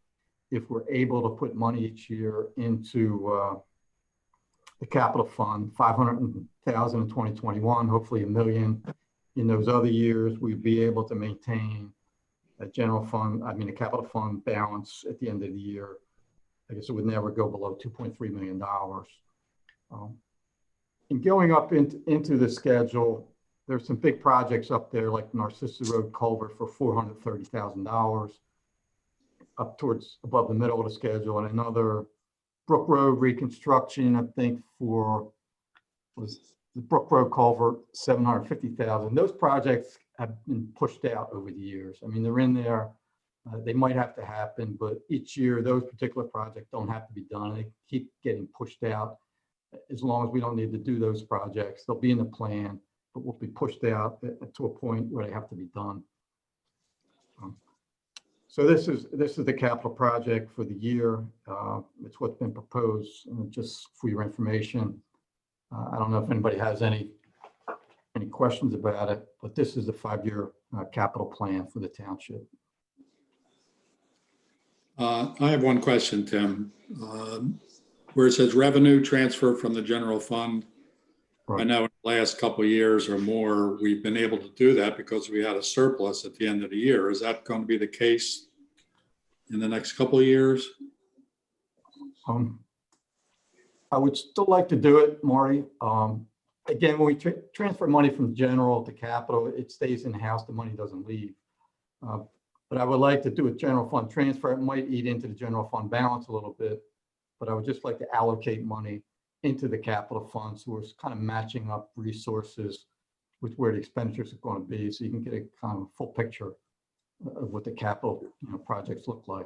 if we're able to put money each year into the capital fund, 500,000 in 2021, hopefully $1 million in those other years, we'd be able to maintain a general fund, a capital fund balance at the end of the year. I guess it would never go below $2.3 million. And going up into the schedule, there's some big projects up there like Narcissa Road culvert for $430,000 up towards above the middle of the schedule, and another Brook Road reconstruction, I think was the Brook Road culvert, $750,000. Those projects have been pushed out over the years. They're in there. They might have to happen, but each year those particular projects don't have to be done. They keep getting pushed out. As long as we don't need to do those projects, they'll be in the plan, but will be pushed out to a point where they have to be done. So this is the capital project for the year. It's what's been proposed, and just for your information. I don't know if anybody has any questions about it, but this is the 5-year capital plan for the township. I have one question, Tim. Where it says revenue transfer from the general fund. Right. I know in the last couple of years or more, we've been able to do that because we had a surplus at the end of the year. Is that going to be the case in the next couple of years? I would still like to do it, Marty. Again, when we transfer money from general to capital, it stays in-house, the money doesn't leave. But I would like to do a general fund transfer. It might eat into the general fund balance a little bit, but I would just like to allocate money into the capital fund, so we're kind of matching up resources with where the expenditures are going to be, so you can get a kind of full picture of what the capital projects look like.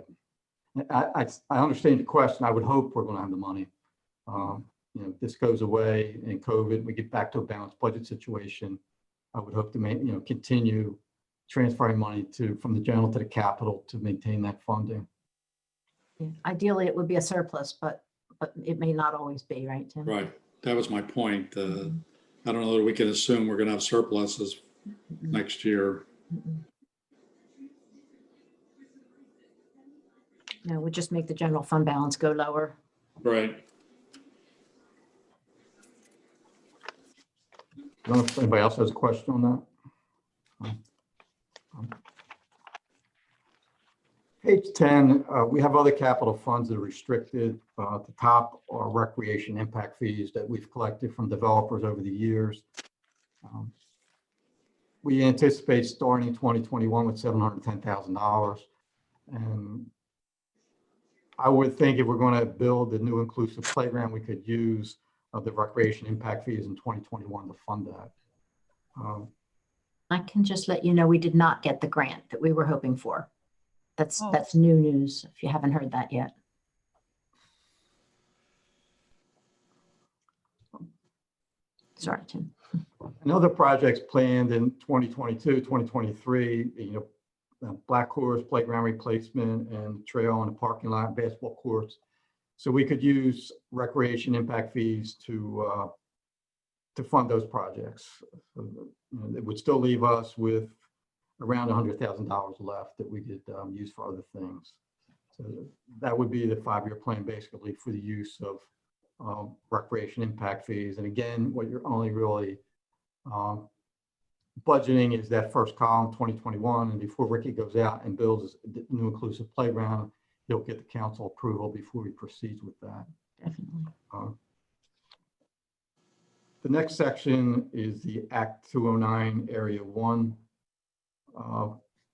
I understand the question. I would hope we're going to have the money. If this goes away in COVID, we get back to a balanced budget situation. I would hope to continue transferring money from the general to the capital to maintain that funding. Ideally, it would be a surplus, but it may not always be, right, Tim? Right. That was my point. I don't know that we can assume we're going to have surpluses next year. No, we just make the general fund balance go lower. Right. I don't know if anybody else has a question on that. Page 10, we have other capital funds that are restricted. At the top are recreation impact fees that we've collected from developers over the years. We anticipate starting 2021 with $710,000. And I would think if we're going to build the new inclusive playground, we could use the recreation impact fees in 2021 to fund that. I can just let you know we did not get the grant that we were hoping for. That's new news if you haven't heard that yet. Sorry, Tim. And other projects planned in 2022, 2023, Black Horse playground replacement and trail and the parking lot, basketball courts. So we could use recreation impact fees to fund those projects. So, you know, it would still leave us with around $100,000 left that we could use for other things. So that would be the 5-year plan, basically, for the use of recreation impact fees. And again, what you're only really budgeting is that first column, 2021, and before Ricky goes out and builds a new inclusive playground, he'll get the council approval before he proceeds with that. Definitely. The next section is the Act 209 Area 1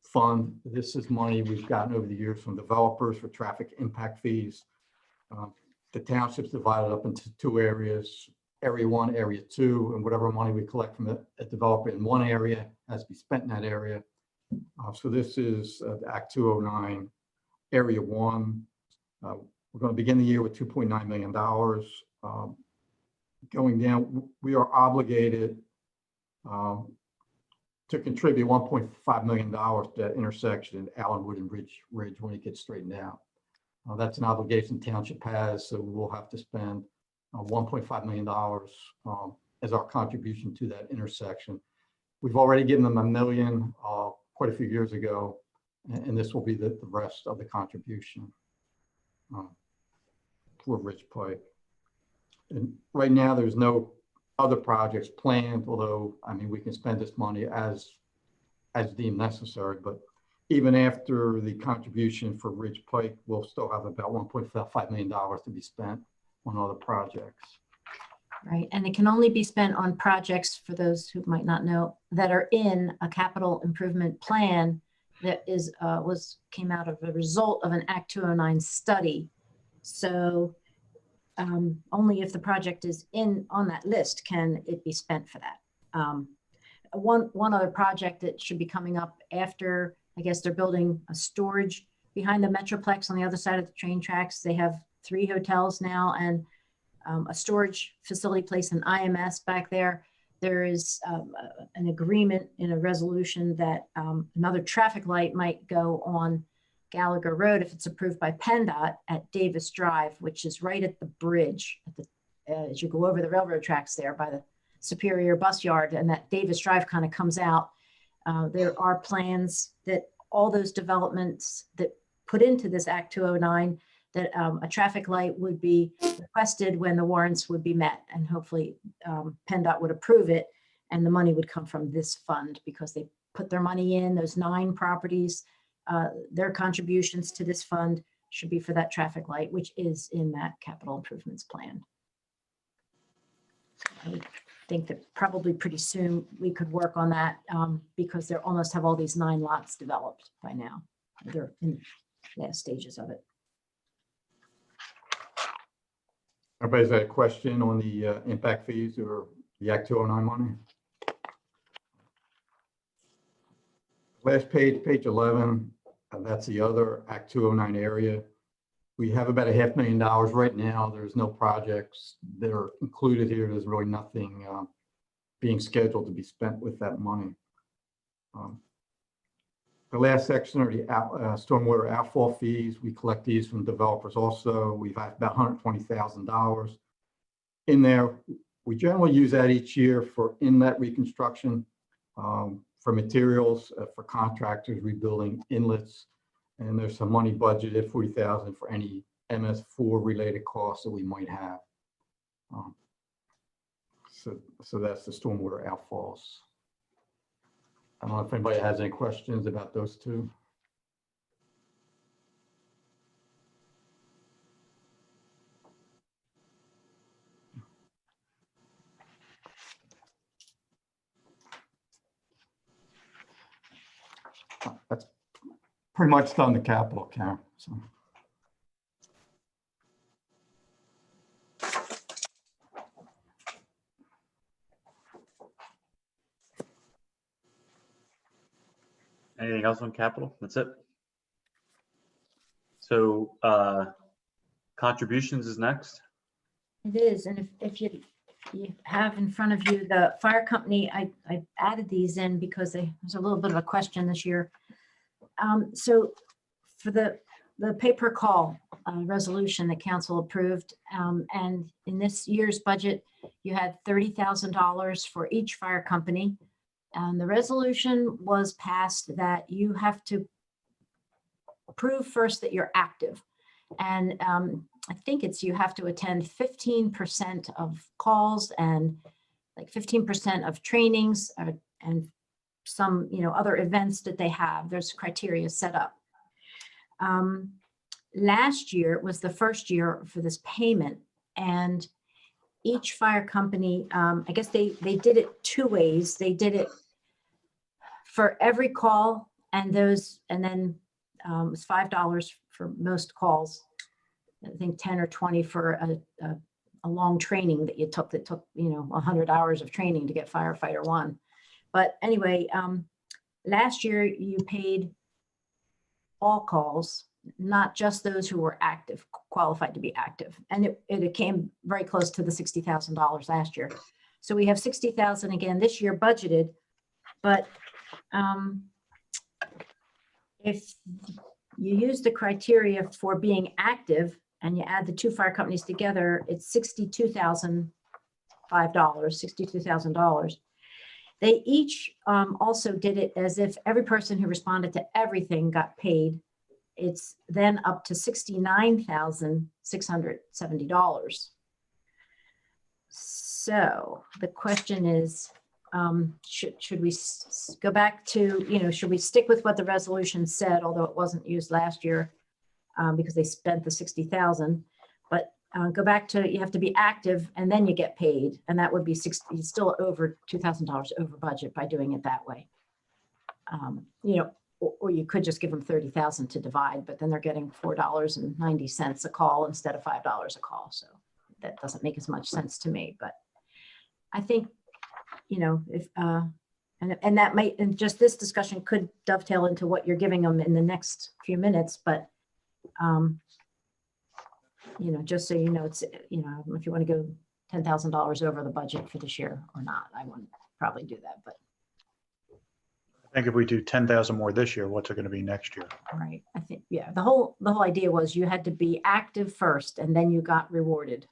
fund. This is money we've gotten over the years from developers for traffic impact fees. The township's divided up into 2 areas, Area 1, Area 2, and whatever money we collect from a developer in one area has to be spent in that area. So this is Act 209 Area 1. We're going to begin the year with $2.9 million. Going down, we are obligated to contribute $1.5 million to that intersection in Allenwood and Ridge when it gets straightened out. That's an obligation township has, so we'll have to spend $1.5 million as our contribution to that intersection. We've already given them $1 million quite a few years ago, and this will be the rest of the contribution for Ridge Pike. And right now, there's no other projects planned, although, I mean, we can spend this money as deemed necessary, but even after the contribution for Ridge Pike, we'll still have about $1.5 million to be spent on other projects. Right, and it can only be spent on projects, for those who might not know, that are in a capital improvement plan that came out of a result of an Act 209 study. So only if the project is on that list can it be spent for that. One other project that should be coming up after, I guess they're building a storage behind the Metroplex on the other side of the train tracks. They have 3 hotels now and a storage facility place in IMS back there. There is an agreement in a resolution that another traffic light might go on Gallagher Road if it's approved by PennDOT at Davis Drive, which is right at the bridge as you go over the railroad tracks there by the Superior Bus Yard, and that Davis Drive kind of comes out. There are plans that all those developments that put into this Act 209 that a traffic light would be requested when the warrants would be met, and hopefully PennDOT would approve it, and the money would come from this fund because they put their money in those 9 properties. Their contributions to this fund should be for that traffic light, which is in that capital improvements plan. I would think that probably pretty soon we could work on that because they almost have all these 9 lots developed by now. They're in the last stages of it. Everybody's got a question on the impact fees or the Act 209 money? Last page, page 11, that's the other Act 209 area. We have about $500,000 right now. There's no projects that are included here. There's really nothing being scheduled to be spent with that money. The last section are the stormwater outfall fees. We collect these from developers also. We've had about $120,000 in there. We generally use that each year for inlet reconstruction, for materials, for contractors rebuilding inlets. And there's some money budgeted, $40,000 for any MS4 related costs that we might have. So that's the stormwater outfalls. I don't know if anybody has any questions about those 2. That's pretty much done the capital count. So. Anything else on capital? That's it. So contributions is next. It is, and if you have in front of you the fire company, I added these in because there's a little bit of a question this year. So for the the pay-per-call resolution that council approved. And in this year's budget, you had $30,000 for each fire company. And the resolution was passed that you have to prove first that you're active. And I think it's, you have to attend 15% of calls and like 15% of trainings and some, other events that they have. There's criteria set up. Last year was the first year for this payment, and each fire company, I guess they did it two ways. They did it for every call, and then it was $5 for most calls. I think 10 or 20 for a long training that you took, that took 100 hours of training to get firefighter one. But anyway, last year you paid all calls, not just those who were active, qualified to be active. And it came very close to the $60,000 last year. So we have $60,000 again this year budgeted, but if you use the criteria for being active and you add the two fire companies together, it's $62,005. They each also did it as if every person who responded to everything got paid. It's then up to $69,670. So the question is, should we go back to, should we stick with what the resolution said, although it wasn't used last year because they spent the 60,000, but go back to, you have to be active and then you get paid. And that would be still over $2,000 over budget by doing it that way. Or you could just give them 30,000 to divide, but then they're getting $4.90 a call instead of $5 a call. So that doesn't make as much sense to me, but I think, if, and that might, and just this discussion could dovetail into what you're giving them in the next few minutes, but, just so you know, it's, if you want to go $10,000 over the budget for this year or not, I wouldn't probably do that, but. I think if we do 10,000 more this year, what's it going to be next year? Right. I think, yeah, the whole idea was you had to be active first and then you got rewarded.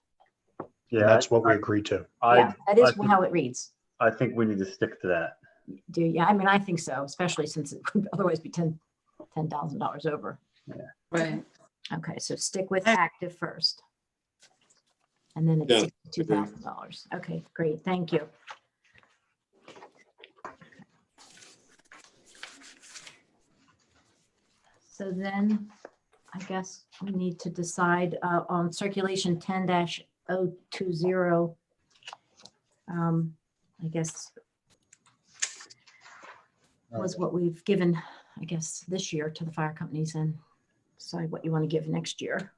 And that's what we agreed to. Yeah, that is how it reads. I think we need to stick to that. Yeah, I mean, I think so, especially since it would otherwise be $10,000 over. Yeah. Right. Okay, so stick with active first. And then Yeah, it's $62,000. Okay, great, thank you. So then I guess we need to decide on circulation 10-020. I guess was what we've given, I guess, this year to the fire companies, and decide what you want to give next year.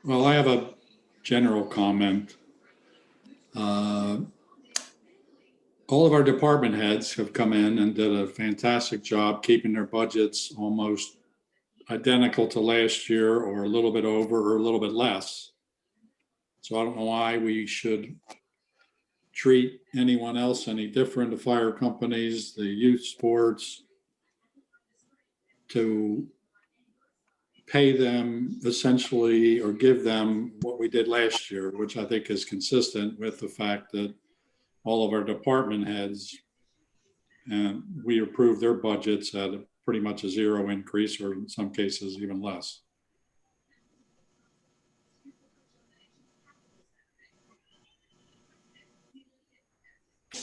Well, I have a general comment. All of our department heads have come in and did a fantastic job keeping their budgets almost identical to last year, or a little bit over or a little bit less. So I don't know why we should treat anyone else any different, the fire companies, the youth sports, to pay them essentially, or give them what we did last year, which I think is consistent with the fact that all of our department heads, and we approved their budgets at pretty much a zero increase, or in some cases even less.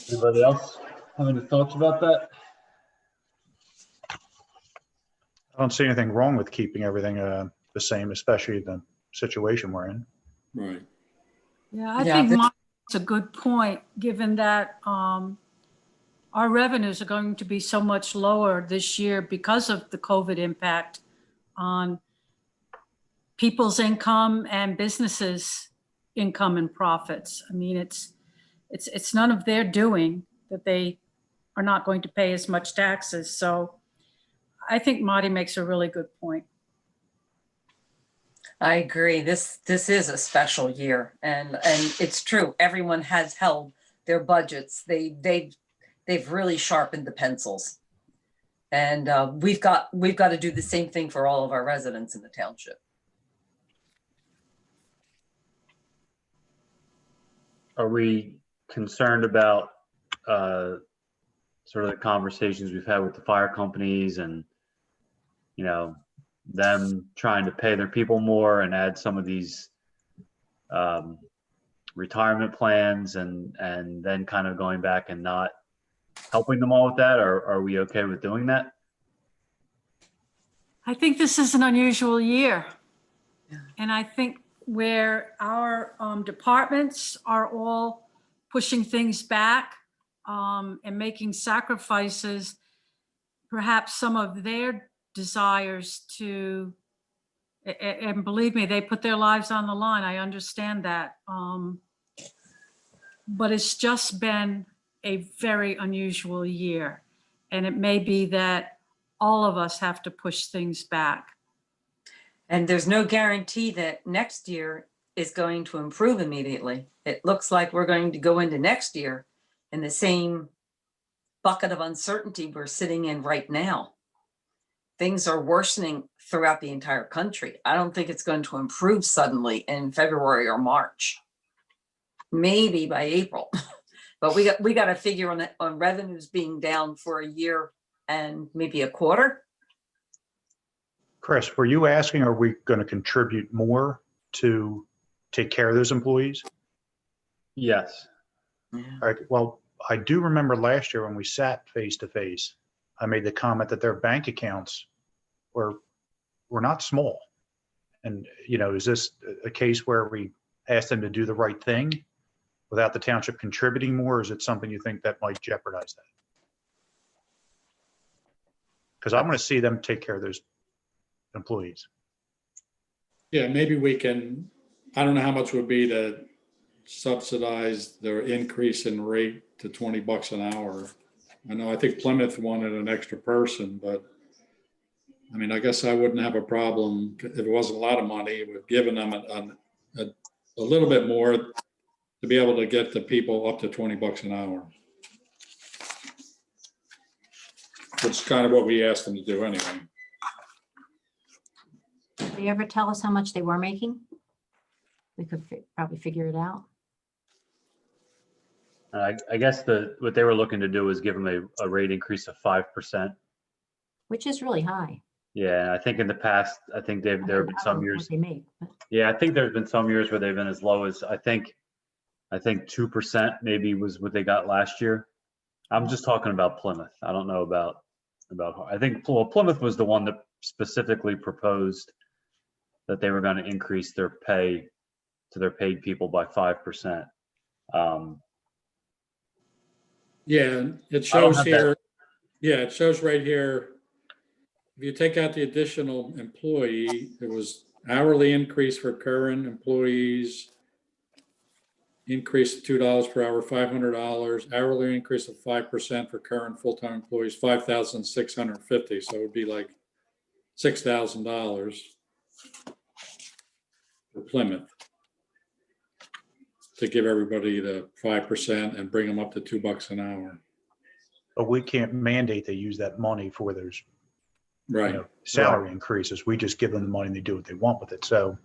Anybody else have any thoughts about that? I don't see anything wrong with keeping everything the same, especially the situation we're in. Right. Yeah, I Yeah, think this- Mark's a good point, given that our revenues are going to be so much lower this year because of the COVID impact on people's income and businesses' income and profits. I mean, it's none of their doing that they are not going to pay as much taxes. So I think Marty makes a really good point. I agree. This is a special year, and it's true. Everyone has held their budgets. They've really sharpened the pencils, and we've got to do the same thing for all of our residents in the township. Are we concerned about sort of the conversations we've had with the fire companies and, you know, them trying to pay their people more and add some of these retirement plans and then kind of going back and not helping them all with that? Or are we okay with doing that? I think this is an unusual year. Yeah. And I think where our departments are all pushing things back and making sacrifices, perhaps some of their desires to, and believe me, they put their lives on the line. I understand that. But it's just been a very unusual year. And it may be that all of us have to push things back. And there's no guarantee that next year is going to improve immediately. It looks like we're going to go into next year in the same bucket of uncertainty we're sitting in right now. Things are worsening throughout the entire country. I don't think it's going to improve suddenly in February or March, maybe by April. But we got to figure on revenues being down for a year and maybe a quarter. Chris, were you asking, are we going to contribute more to take care of those employees? Yes. All right, well, I do remember last year when we sat face to face, I made the comment that their bank accounts were not small. And, you know, is this a case where we asked them to do the right thing without the township contributing more? Or is it something you think that might jeopardize that? Because I'm going to see them take care of those employees. Yeah, maybe we can, I don't know how much it would be to subsidize their increase in rate to $20 an hour. I think Plymouth wanted an extra person, but I mean, I guess I wouldn't have a problem if it wasn't a lot of money with giving them a little bit more to be able to get the people up to $20 an hour. Which is kind of what we asked them to do anyway. Did they ever tell us how much they were making? We could probably figure it out. I guess what they were looking to do was give them a rate increase of 5%. Which is really high. Yeah, and I think in the past, I think there have been some years. What they make, but Yeah, I think there's been some years where they've been as low as I think 2% maybe was what they got last year. I'm just talking about Plymouth. I don't know about I think Plymouth was the one that specifically proposed that they were going to increase their pay to their paid people by 5%. Yeah, it I don't shows have that. here. Yeah, it shows right here. If you take out the additional employee, it was hourly increase for current employees, increase of $2 per hour, $500, hourly increase of 5% for current full-time employees, $5,650. So it would be like $6,000 for Plymouth to give everybody the 5% and bring them up to $2 an hour. But we can't mandate they use that money for those Right. salary increases. We just give them the money and they do what they want with it. So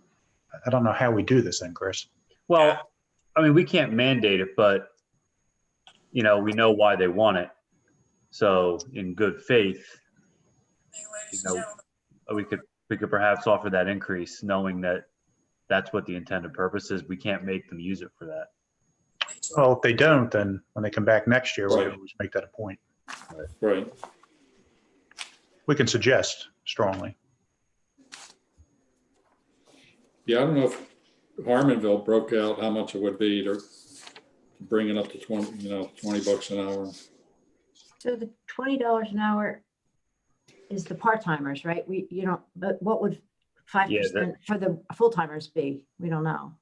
I don't know how we do this then, Chris. Well, I mean, we can't mandate it, but we know why they want it. So in good faith, we could perhaps offer that increase, knowing that that's what the intended purpose is. We can't make them use it for that. Well, if they don't, then when they come back next year, we Right. always make that a point. Right. We can suggest strongly. Yeah, I don't know if Harmonville broke out how much it would be to bring it up to $20 an hour. so the $20 an hour is the part-timers, right? But what would 5% for the full-timers be? We don't know.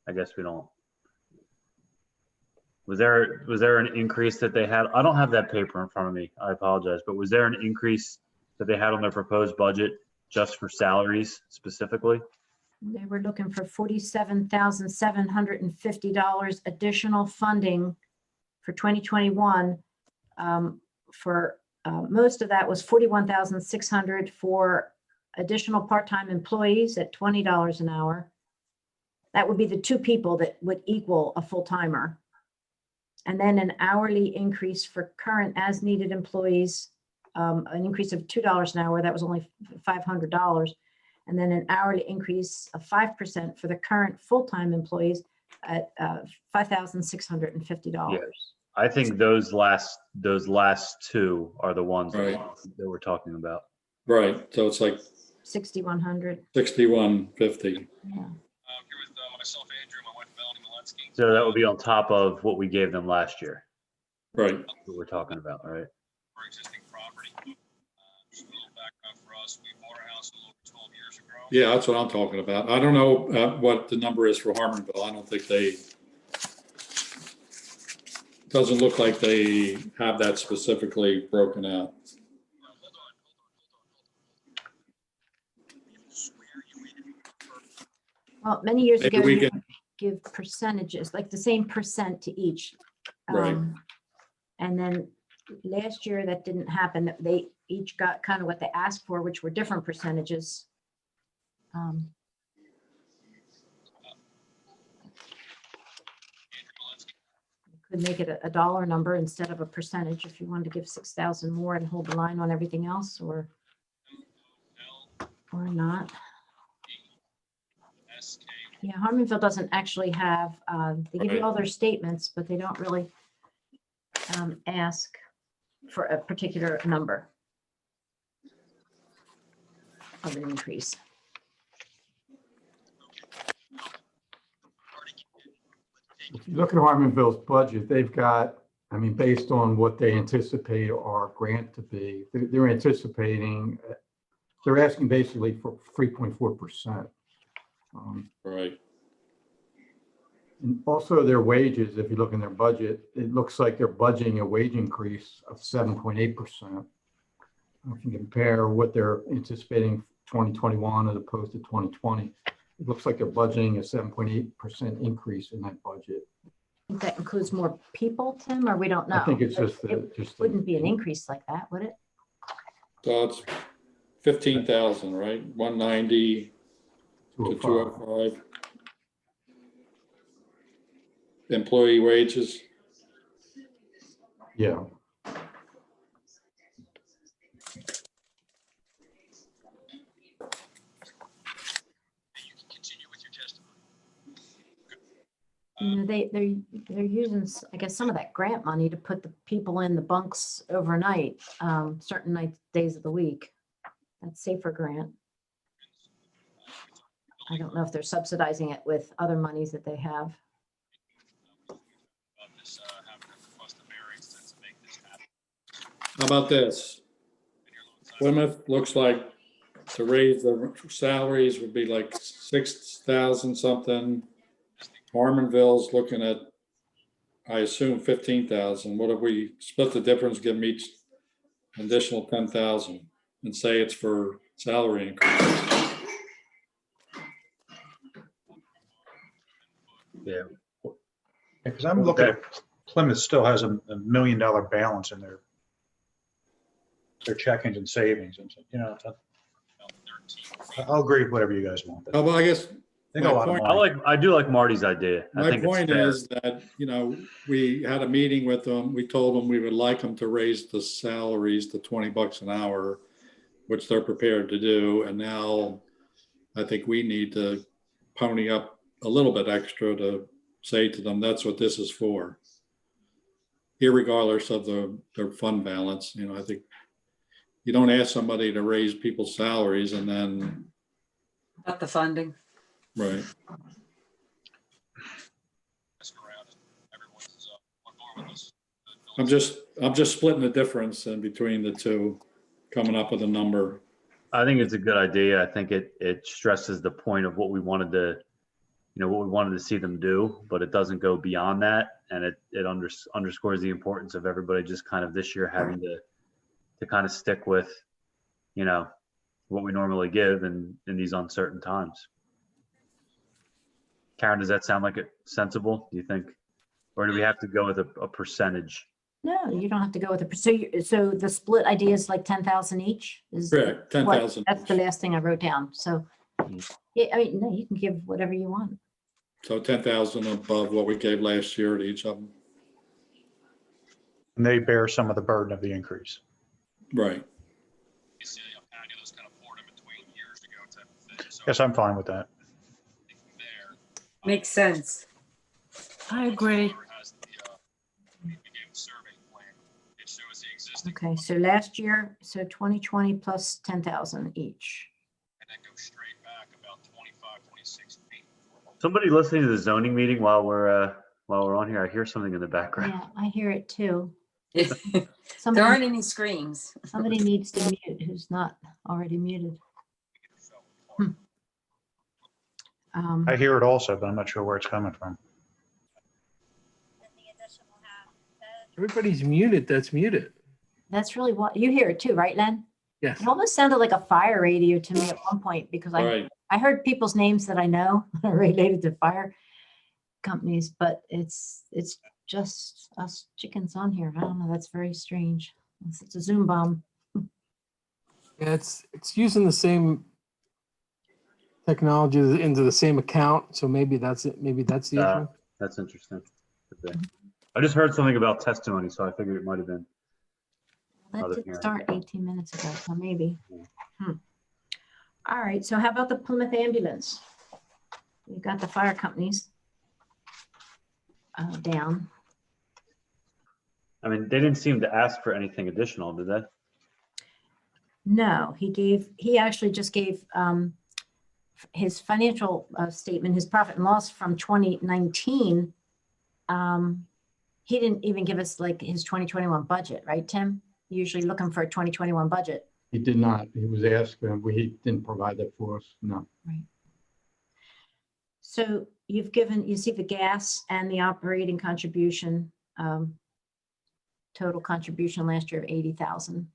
I guess we don't. Was there an increase that they had? I don't have that paper in front of me. I apologize, but was there an increase that they had on their proposed budget just for salaries specifically? They were looking for $47,750 additional funding for 2021. Most of that was $41,600 for additional part-time employees at $20 an hour. That would be the two people that would equal a full-timer. And then an hourly increase for current as-needed employees, an increase of $2 an hour. That was only $500. And then an hourly increase of 5% for the current full-time employees at $5,650. I think those last two are the ones Right. that we're talking about. Right, so it's like 6,100. 6150. Yeah. Here with myself, Andrew, my wife Melanie Malensky. So that would be on top of what we gave them last year, Right, what we're talking about, right? For existing property. Just a little background for us. We bought our house a little over 12 years ago. yeah, that's what I'm talking about. I don't know what the number is for Harmonville. I don't think doesn't look like they have that specifically broken out. Well, many years Maybe ago, we you can- would give percentages, like the same percent to each. Right. And then last year, that didn't happen. They each got kind of what they asked for, which were different percentages. Could make it a dollar number instead of a percentage if you wanted to give 6,000 more and hold the line on everything else, or not. Yeah, Harmonville doesn't actually have, they give you Right. all their statements, but they don't really ask for a particular number of an increase. If you look at Harmonville's budget, they've got, I mean, based on what they anticipate our grant to be, they're anticipating, they're asking basically for 3.4%. Right, And also their wages, if you look in their budget, it looks like they're budgeting a wage increase of 7.8%. If you compare what they're anticipating 2021 as opposed to 2020, it looks like they're budgeting a 7.8% increase in that budget. I think that includes more people, Tim, or we don't know? I think it's just, It wouldn't be an increase like that, would it? so it's 15,000, right? 190 to 205. Employee wages, Yeah. You know, they're using, I guess, some of that grant money to put the people in the bunks overnight, certain nights, days of the week. That's safer grant. I don't know if they're subsidizing it with other monies that they have. how about this? Plymouth looks like to raise the salaries would be like 6,000 something. Harmonville's looking at, I assume 15,000. What if we split the difference, give them each additional 10,000 and say it's for salary increase? Yeah. Because I'm looking at Plymouth still has a $1 million balance in their checkings and savings. And, you know, I'll agree with whatever you guys want. Oh, well, I guess They got a lot of my money. I do like Marty's idea. I my think it's point fair. is that, you know, we had a meeting with them. We told them we would like them to raise the salaries to $20 an hour, which they're prepared to do. And now I think we need to pony up a little bit extra to say to them, that's what this is for. Irregardless of their fund balance, you know, I think you don't ask somebody to raise people's salaries and then, About the funding. right. I'm just splitting the difference in between the two, coming up with a number. I think it's a good idea. I think it stresses the point of what we wanted to, you know, what we wanted to see them do, but it doesn't go beyond that. And it underscores the importance of everybody just kind of this year having to kind of stick with, you know, what we normally give in these uncertain times. Karen, does that sound like it sensible, do you think? Or do we have to go with a percentage? No, you don't have to go with it. So the split idea is like 10,000 each? Is Correct, what- 10,000. That's the last thing I wrote down. So, yeah, I mean, no, you can give whatever you want. So 10,000 above what we gave last year to each of them. And they bear some of the burden of the increase. Right. You see, Patty, those kind of poured in between years ago type of thing. So Yes, I'm fine with that. I think from there, Makes sense. I agree. has we gave a survey plan. It shows the existing. Okay, so last year, so 2020 plus 10,000 each. And then go straight back about 25, 26 feet. Somebody listening to the zoning meeting while we're on here, I hear something in the background. Yeah, I hear it too. There Somebody, aren't any screams. somebody needs to mute who's not already muted. I hear it also, but I'm not sure where it's coming from. Everybody's muted that's muted. That's really what, you hear it too, right, Len? Yes. It almost sounded like a fire radio to me at one point because Right. I heard people's names that I know related to fire companies, but it's just us chickens on here. I don't know. That's very strange. It's a Zoom bomb. Yeah, it's using the same technology into the same account. So maybe that's it. Maybe that's the issue. That's interesting. Okay. I just heard something about testimony, so I figured it might have been. That Other did hearing. start 18 minutes ago, so maybe. All right, so how about the Plymouth ambulance? We've got the fire companies down. I mean, they didn't seem to ask for anything additional, did they? No, he actually just gave his financial statement, his profit and loss from 2019. He didn't even give us like his 2021 budget, right, Tim? Usually looking for a 2021 budget. He did not. He was asked, and he didn't provide that for us. No. Right. So you've given, you see the gas and the operating contribution, total contribution last year of 80,000.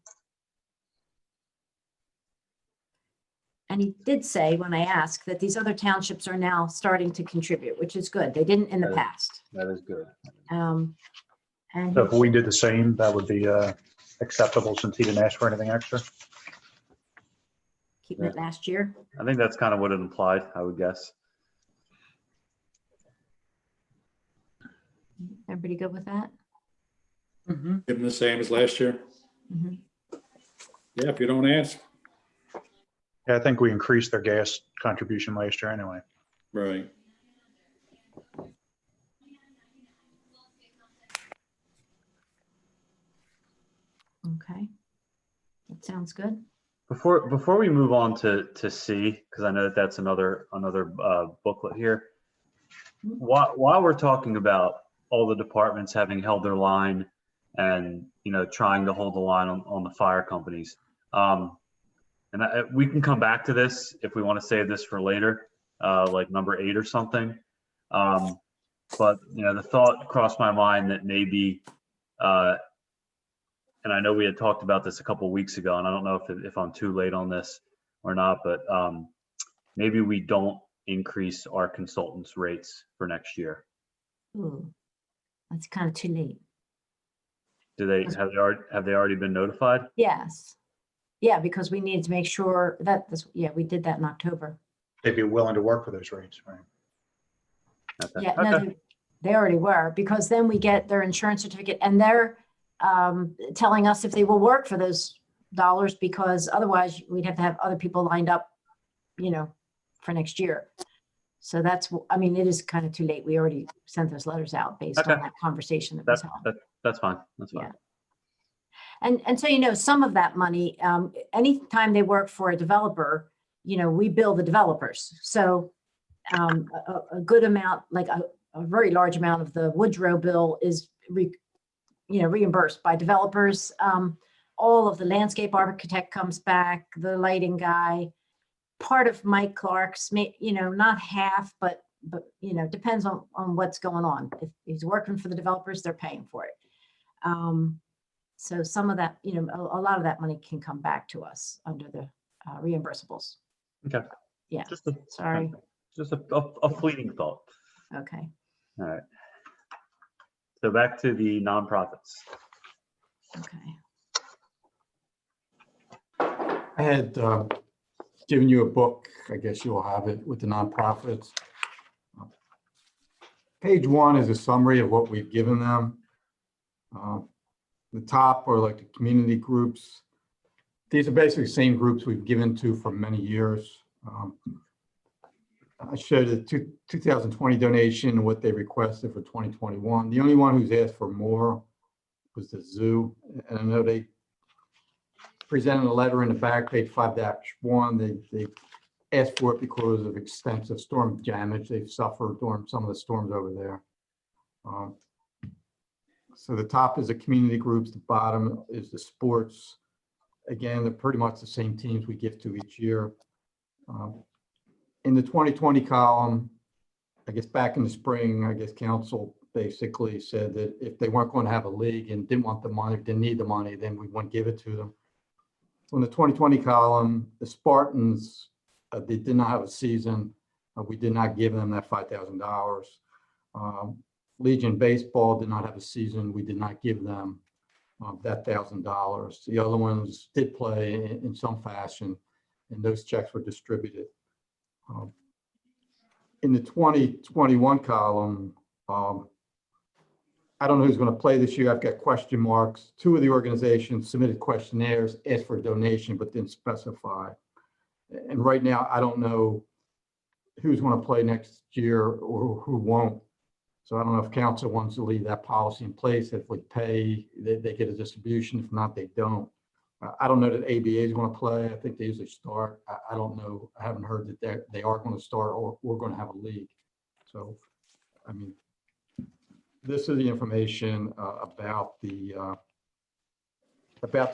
And he did say, when I asked, that these other townships are now starting to contribute, which is good. They didn't in the Right. past. That is good. And So if we did the same, that would be acceptable since he didn't ask for anything extra. keeping it last year. I think that's kind of what it implied, I would guess. Everybody good with that? Mhm. Give them the same as last year. Mhm. Yeah, if you don't ask. Yeah, I think we increased their gas contribution last year anyway. Right. Okay. That sounds good. Before we move on to C, because I know that that's another booklet here. While we're talking about all the departments having held their line and trying to hold the line on the fire companies, we can come back to this if we want to save this for later, like number 8 or something. But the thought crossed my mind that maybe, and I know we had talked about this a couple of weeks ago, and I don't know if I'm too late on this or not, but maybe we don't increase our consultants' rates for next year. Ooh, that's kind of too late. Have they already been notified? Yes. Yeah, because we needed to make sure that this, yeah, we did that in October. They'd be willing to work for those rates, right? Okay. Yeah, no, Okay. they already were, because then we get their insurance certificate and they're telling us if they will work for those dollars, because otherwise we'd have to have other people lined up, for next year. So that's, I mean, it is kind of too late. We already sent those letters out based on Okay. that conversation that was held. That's fine. That's fine. Yeah. And so, some of that money, anytime they work for a developer, we bill the developers. So a good amount, like a very large amount of the Woodrow bill is, reimbursed by developers. All of the landscape architect comes back, the lighting guy, part of Mike Clark's, not half, but depends on what's going on. If he's working for the developers, they're paying for it. So some of that, a lot of that money can come back to us under the reimbursables. Okay. Yeah, Just a, sorry. just a fleeting thought. Okay. All right. So back to the nonprofits. Okay. I had given you a book, I guess you'll have it, with the nonprofits. Page 1 is a summary of what we've given them. The top are like the community groups. These are basically the same groups we've given to for many years. I showed the 2020 donation, what they requested for 2021. The only one who's asked for more was the zoo. And I know they presented a letter in the back, page 5-1. They asked for it because of extensive storm damage they've suffered during some of the storms over there. So the top is the community groups, the bottom is the sports. Again, they're pretty much the same teams we give to each year. In the 2020 column, I guess back in the spring, I guess council basically said that if they weren't going to have a league and didn't want the money, didn't need the money, then we wouldn't give it to them. So in the 2020 column, the Spartans, they did not have a season. We did not give them that $5,000. Legion Baseball did not have a season. We did not give them that $1,000. The other ones did play in some fashion, and those checks were distributed. In the 2021 column, I don't know who's going to play this year. I've got question marks. 2 of the organizations submitted questionnaires, asked for a donation, but didn't specify. And right now, I don't know who's going to play next year or who won't. So I don't know if council wants to leave that policy in place. If we pay, they get a distribution. If not, they don't. I don't know that ABA is going to play. I think they usually start. I don't know. I haven't heard that they are going to start or we're going to have a league. So, I mean, this is the information about the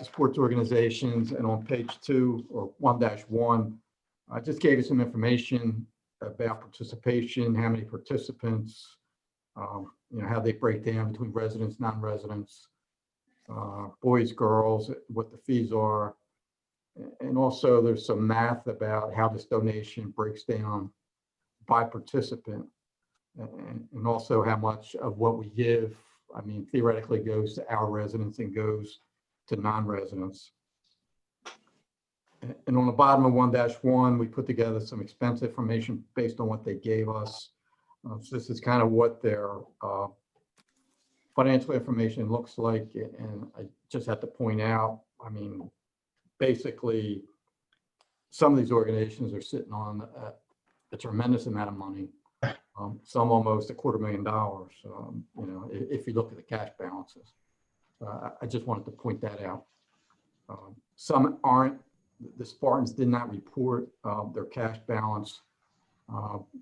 sports organizations. And on page 2 or 1-1, I just gave you some information about participation, how many participants, how they break down between residents, non-residents, boys, girls, what the fees are. And also there's some math about how this donation breaks down by participant, and also how much of what we give, I mean, theoretically goes to our residents and goes to non-residents. And on the bottom of 1-1, we put together some expense information based on what they gave us. So this is kind of what their financial information looks like. And I just have to point out, I mean, basically, some of these organizations are sitting on a tremendous amount of money. Some almost $250,000, if you look at the cash balances. I just wanted to point that out. Some aren't. The Spartans did not report their cash balance.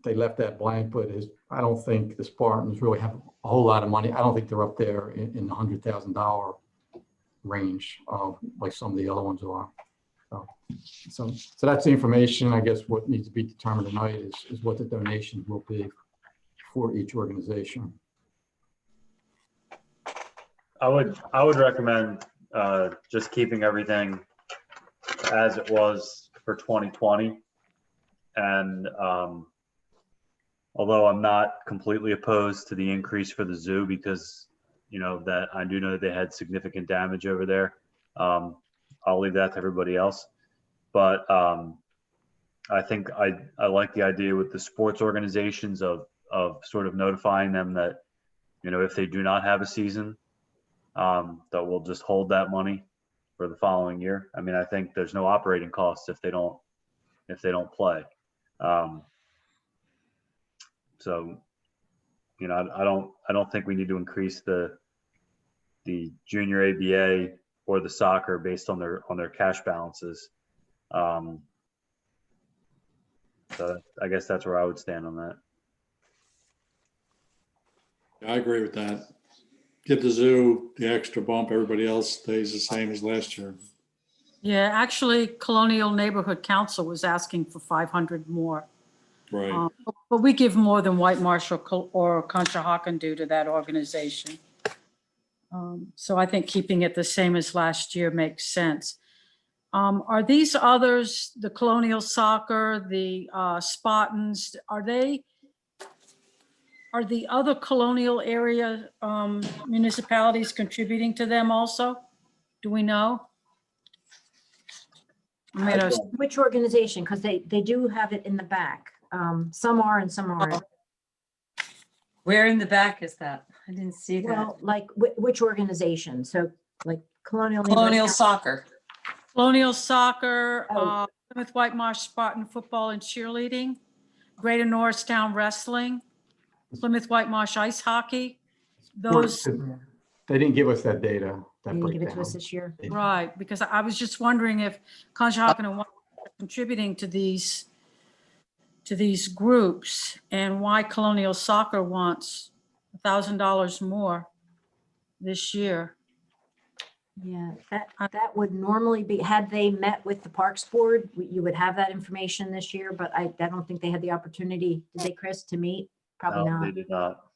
They left that blank, but I don't think the Spartans really have a whole lot of money. I don't think they're up there in the $100,000 range like some of the other ones are. So that's the information. I guess what needs to be determined tonight is what the donations will be for each organization. I would recommend just keeping everything as it was for 2020. And although I'm not completely opposed to the increase for the zoo, because that I do know that they had significant damage over there. I'll leave that to everybody else. But I think I like the idea with the sports organizations of sort of notifying them that, if they do not have a season, that we'll just hold that money for the following year. I mean, I think there's no operating costs if they don't play. So, I don't think we need to increase the junior ABA or the soccer based on their cash balances. So I guess that's where I would stand on that. I agree with that. Give the zoo the extra bump. Everybody else stays the same as last year. Yeah, actually, Colonial Neighborhood Council was asking for 500 more. Right. But we give more than White Marsh or Conshohocken do to that organization. So I think keeping it the same as last year makes sense. Are these others, the Colonial Soccer, the Spartans, are the other colonial area municipalities contributing to them also? Do we know? I mean, I don't- Which organization? Because they do have it in the back. Some are and some aren't. Where in the back is that? I didn't see that. Well, like which organization? So like Colonial. Colonial Soccer. Colonial Soccer, Oh. Plymouth White Marsh Spartan Football and Cheerleading, Greater Norristown Wrestling, Plymouth White Marsh Ice Hockey. Those, They didn't give us that data, They that didn't give it to breakdown. us this year. right, because I was just wondering if Conshohocken are contributing to these groups, and why Colonial Soccer wants $1,000 more this year. Yeah, that would normally be, had they met with the Parks Board, you would have that information this year, but I don't think they had the opportunity, did they, Chris, to meet? Probably No, not. they did not.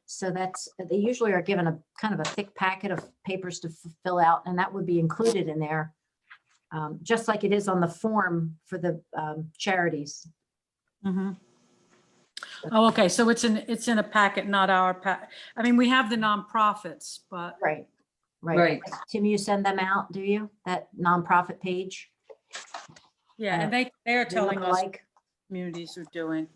So they usually are given a kind of a thick packet of papers to fill out, and that would be included in there. Just like it is on the form for the charities. Mhm. Oh, okay, so it's in a packet, not our pack. I mean, we have the nonprofits, but Right. Right. Tim, you send them out, do you? That nonprofit page? yeah, and they're They look telling us alike? communities are doing.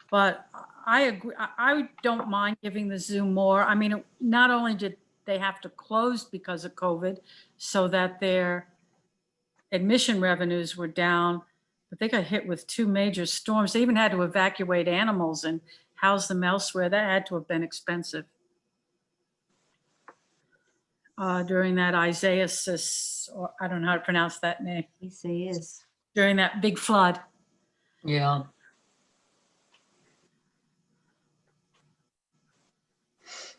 But I agree, I don't mind giving the zoo more. I mean, not only did they have to close because of COVID, so that their admission revenues were down, but they got hit with 2 major storms. They even had to evacuate animals and house them elsewhere. That had to have been expensive. During that Isaias, or I don't know how to pronounce that name, He say is. during that big flood. Yeah.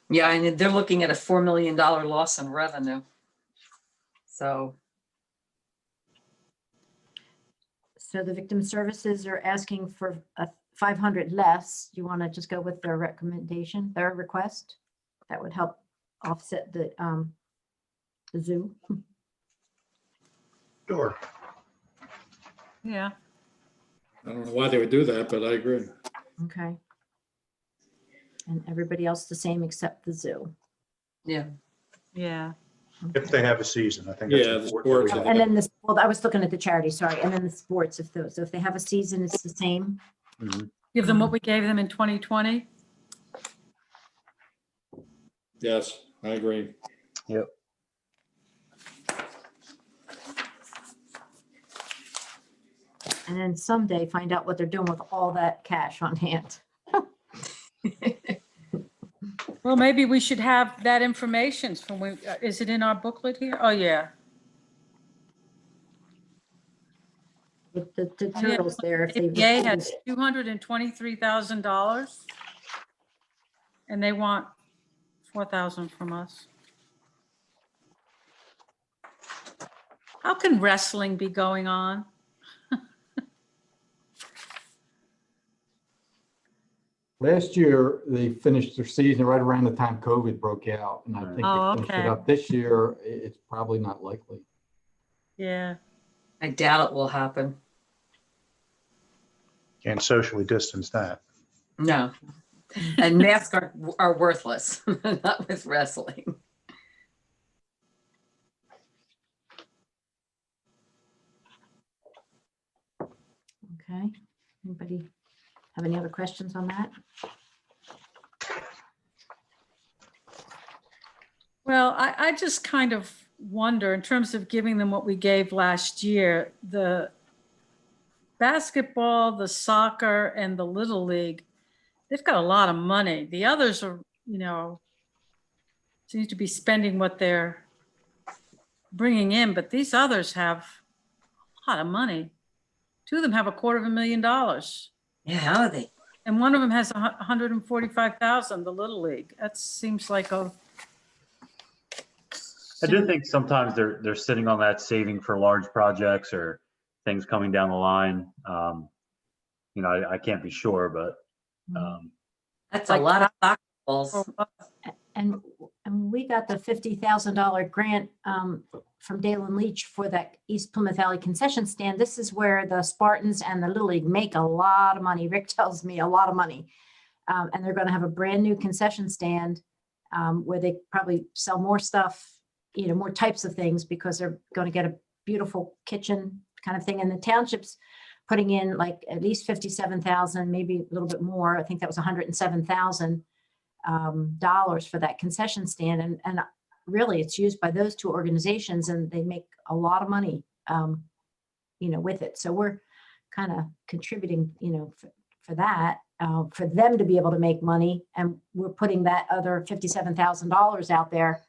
Yeah, and they're looking at a $4 million loss in revenue. So, So the victim services are asking for 500 less. You want to just go with their recommendation, their request? That would help offset the zoo. Sure. Yeah. I don't know why they would do that, but I agree. Okay. And everybody else the same except the zoo. yeah. Yeah. If they have a season, I think. that's Yeah, the important. sports. And then this, well, I was looking at the charity, sorry, and then the sports, so if they have a season, it's the same. Mhm. Give them what we gave them in 2020. Yes, I agree. Yep. And then someday find out what they're doing with all that cash on hand. Well, maybe we should have that information from when, is it in our booklet here? Oh, yeah. With the totals there, if they. APA has $223,000. And they want 4,000 from us. How can wrestling be going on? Last year, they finished their season right around the time COVID broke out, and I think Oh, they finished it okay. up this year. It's probably not likely. Yeah. I doubt it will happen. Can't socially distance that. No. And masks are worthless, not with wrestling. Okay, anybody have any other questions on that? Well, I just kind of wonder, in terms of giving them what we gave last year, the basketball, the soccer, and the Little League, they've got a lot of money. The others are, seem to be spending what they're bringing in, but these others have a lot of money. 2 of them have $250,000. Yeah, how are they? And one of them has 145,000, the Little League. That seems like a. I do think sometimes they're sitting on that saving for large projects or things coming down the line. I can't be sure, but That's a lot of soccer balls. And we got the $50,000 grant from Dale and Leach for that East Plymouth Valley concession stand. This is where the Spartans and the Little League make a lot of money. Rick tells me a lot of money. And they're going to have a brand new concession stand where they probably sell more stuff, you know, more types of things, because they're going to get a beautiful kitchen kind of thing. And the township's putting in like at least 57,000, maybe a little bit more. I think that was $107,000 for that concession stand. And really it's used by those two organizations and they make a lot of money, you know, with it. So we're kind of contributing, you know, for that, for them to be able to make money. And we're putting that other $57,000 out there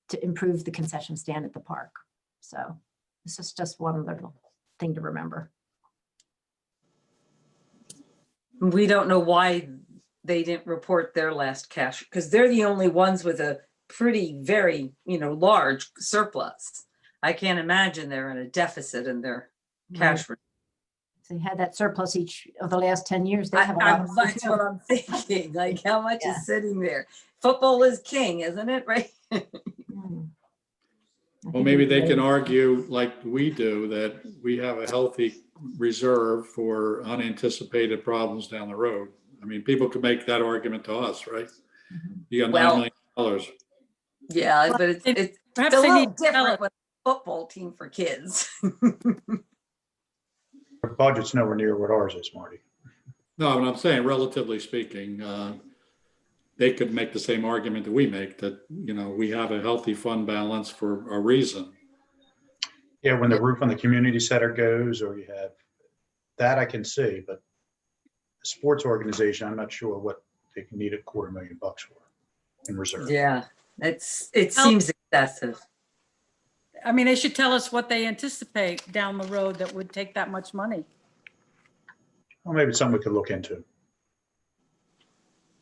to improve the concession stand at the park. So this is just one little thing to remember. We don't know why they didn't report their last cash, because they're the only ones with a pretty, very, you know, large surplus. I can't imagine they're in a deficit in their cash. They had that surplus each of the last 10 years. They have a lot of That's what I'm thinking, like how much Yeah. is sitting there? Football is king, isn't it, right? Well, maybe they can argue like we do, that we have a healthy reserve for unanticipated problems down the road. I mean, people could make that argument to us, right? You got Well- $9 million. Yeah, but it's Perhaps a they little need to tell different us. with a football team for kids. The budget's nowhere near what ours is, Marty. No, but I'm saying relatively speaking, they could make the same argument that we make, that, you know, we have a healthy fund balance for a reason. Yeah, when the roof on the community center goes, or you have, that I can see, but a sports organization, I'm not sure what they can need $250,000 for in reserve. Yeah, it seems excessive. I mean, they should tell us what they anticipate down the road that would take that much money. Well, maybe it's something we could look into.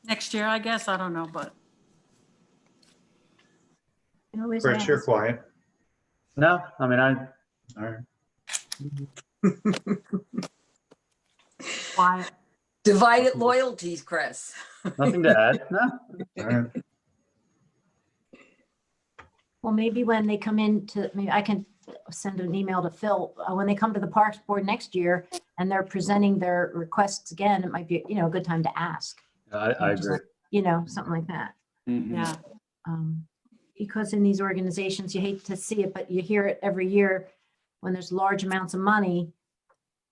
Next year, I guess, I don't know, but You always Chris, you're ask. quiet. No, I mean, All right. Quiet. Divided loyalties, Chris. nothing to add. No. All right. Well, maybe when they come in to, maybe I can send an email to Phil, when they come to the Parks Board next year and they're presenting their requests again, it might be, you know, a good time to ask, I agree. you know, something like that. yeah. Because in these organizations, you hate to see it, but you hear it every year when there's large amounts of money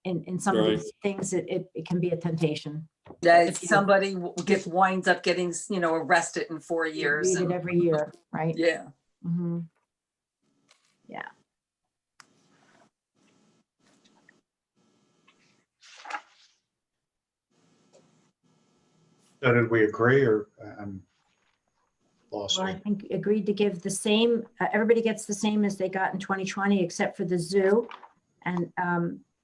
in some of Right. these things, it can be a temptation. That If you- somebody winds up getting, you know, arrested in 4 You years. read it and- every year, right? Yeah. Mhm. Yeah. So did we agree, or I'm lost? Well, I think agreed to give the same, everybody gets the same as they got in 2020, except for the zoo. And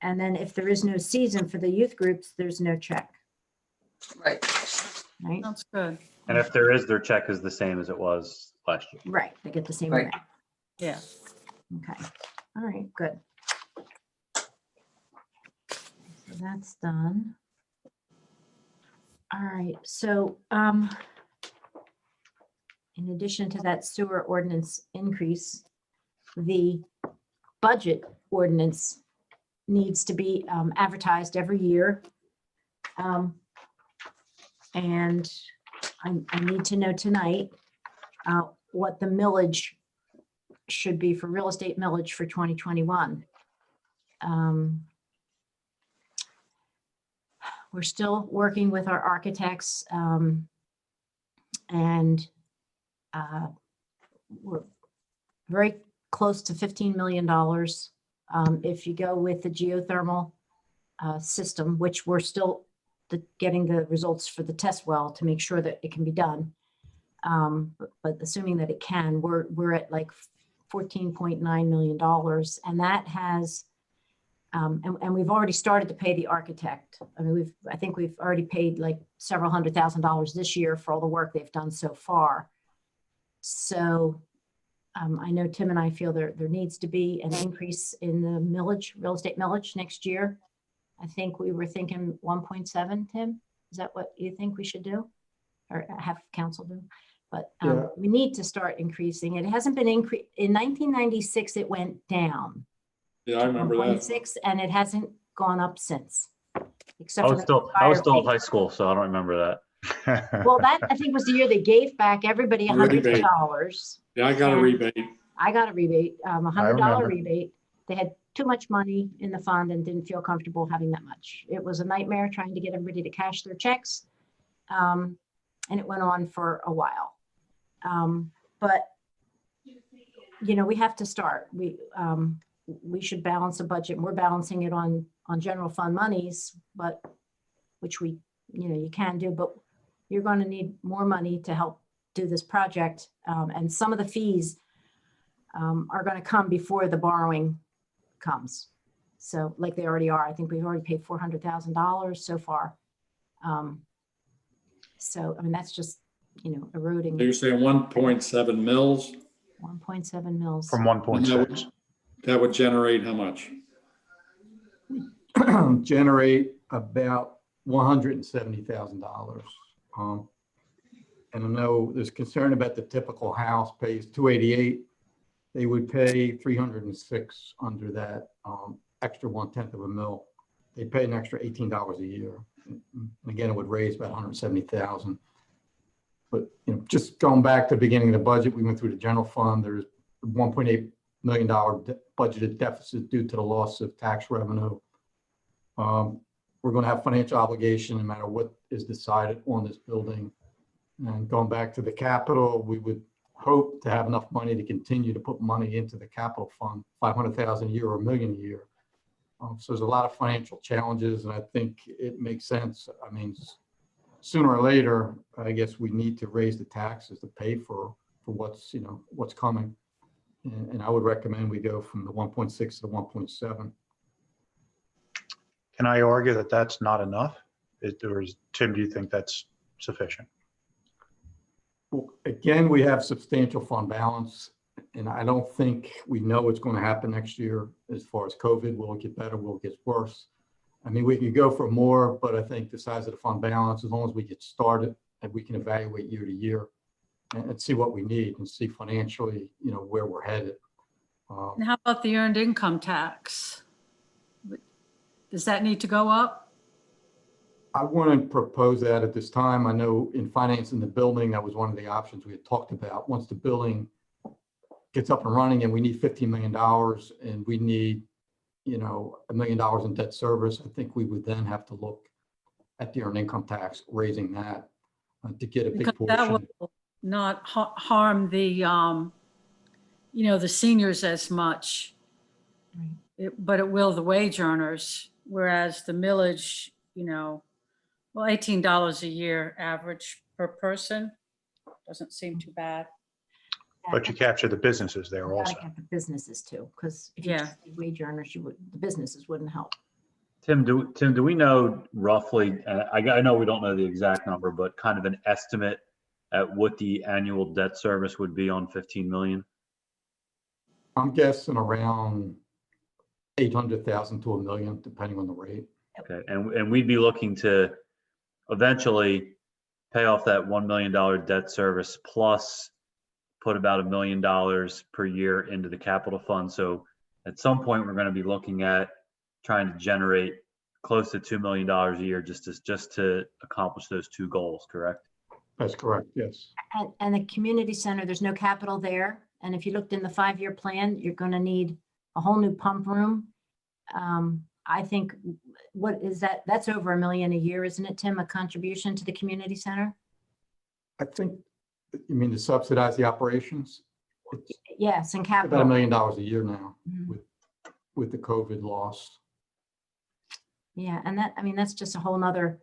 then if there is no season for the youth groups, there's no check, Right. right? Sounds good. And if there is, their check is the same as it was last year. Right, they get the same Right. amount. Yeah. Okay, all right, good. So that's done. All right, so in addition to that sewer ordinance increase, the budget ordinance needs to be advertised every year. And I need to know tonight what the millage should be for real estate millage for 2021. We're still working with our architects and we're very close to $15 million. If you go with the geothermal system, which we're still getting the results for the test well to make sure that it can be done. But assuming that it can, we're at like $14.9 million. And that has, and we've already started to pay the architect. I mean, I think we've already paid like several $100,000 this year for all the work they've done so far. So I know Tim and I feel there needs to be an increase in the millage, real estate millage next year. I think we were thinking 1.7, Tim. Is that what you think we should do? Or have council do? But Yeah. we need to start increasing. It hasn't been increased. In 1996, it went down. Yeah, I remember that. 1.6, and it hasn't gone up since. Except I for was the still in fire high school, so I don't remember that. pay. Well, that I think was the year they gave back everybody Rebate. $100. Yeah, I got a And rebate. I got a rebate, a $100 remember. rebate. They had too much money in the fund and didn't feel comfortable having that much. It was a nightmare trying to get everybody to cash their checks. And it went on for a while. But, you know, we have to start. We should balance a budget. We're balancing it on general fund monies, but which we, you know, you can do, but you're going to need more money to help do this project. And some of the fees are going to come before the borrowing comes. So like they already are. I think we've already paid $400,000 so far. So, I mean, that's just, you know, eroding So you're saying 1.7 mils? 1.7 mils. From 1.6. That would generate how much? Generate about $170,000. And I know there's concern about the typical house pays 288. They would pay 306 under that extra 1/10 of a mil. They pay an extra $18 a year. And again, it would raise about 170,000. But you know, just going back to the beginning of the budget, we went through the general fund. There's $1.8 million budgeted deficit due to the loss of tax revenue. We're going to have financial obligation no matter what is decided on this building. And going back to the capital, we would hope to have enough money to continue to put money into the capital fund, 500,000 a year or $1 million a year. So there's a lot of financial challenges, and I think it makes sense. I mean, sooner or later, I guess we need to raise the taxes to pay for what's, you know, what's coming. And I would recommend we go from the 1.6 to the 1.7. Can I argue that that's not enough? Tim, do you think that's sufficient? Well, again, we have substantial fund balance, and I don't think we know what's going to happen next year as far as COVID. Will it get better? Will it get worse? I mean, we could go for more, but I think the size of the fund balance, as long as we get started and we can evaluate year to year and see what we need and see financially, you know, where we're headed. And how about the earned income tax? Does that need to go up? I wouldn't propose that at this time. I know in financing the building, that was one of the options we had talked about. Once the building gets up and running and we need $15 million and we need, you know, $1 million in debt service, I think we would then have to look at the earned income tax, raising that to get a big Because that portion. will not harm the, you know, the seniors as much. But it will the wage earners, whereas the millage, you know, well, $18 a year average per person doesn't seem too bad. But you capture the businesses there You gotta also. get the businesses too, because if you Yeah. just did wage earners, the businesses wouldn't help. Tim, do we know roughly, and I know we don't know the exact number, but kind of an estimate at what the annual debt service would be on 15 million? I'm guessing around 800,000 to $1 million, depending on the rate. Okay, and we'd be looking to eventually pay off that $1 million debt service plus put about $1 million per year into the capital fund. So at some point, we're going to be looking at trying to generate close to $2 million a year just to accomplish those two goals, correct? That's correct, yes. And the community center, there's no capital there. And if you looked in the 5-year plan, you're going to need a whole new pump room. I think, what is that? That's over $1 million a year, isn't it, Tim? A contribution to the community center? I think, you mean to subsidize the operations? It's Yes, and about $1 capital. million a year now Mhm. with the COVID loss. Yeah, and that, I mean, that's just a whole nother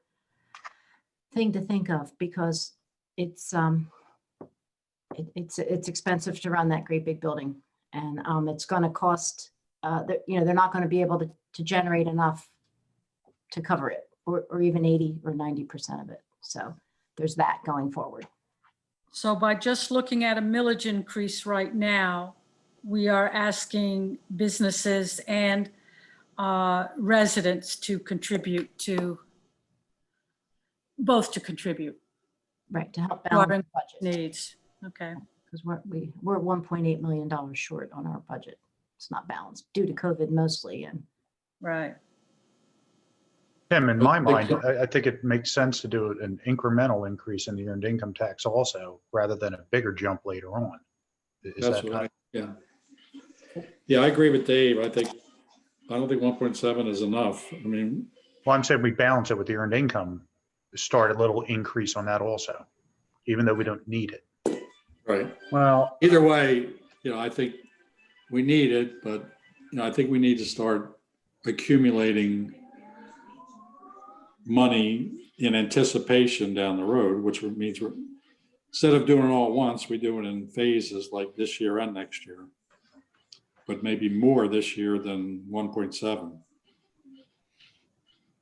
thing to think of, because it's expensive to run that great big building, and it's going to cost. You know, they're not going to be able to generate enough to cover it, or even 80 or 90% of it. So there's that going forward. So by just looking at a millage increase right now, we are asking businesses and residents to contribute to, both to contribute Right, to help to our balance the budget. needs. Okay, because we're $1.8 million short on our budget. It's not balanced due to COVID mostly, and right. Tim, in my But- mind, I think it makes sense to do an incremental increase in the earned income tax also, rather than a bigger jump later on. Is That's that what yeah. Yeah, I agree with Dave. I don't think 1.7 is enough. I mean, well, I'm saying we balance it with the earned income, start a little increase on that also, even though we don't need it. right. Well, Either way, I think we need it, but, I think we need to start accumulating money in anticipation down the road, which means instead of doing it all at once, we do it in phases like this year and next year. But maybe more this year than 1.7.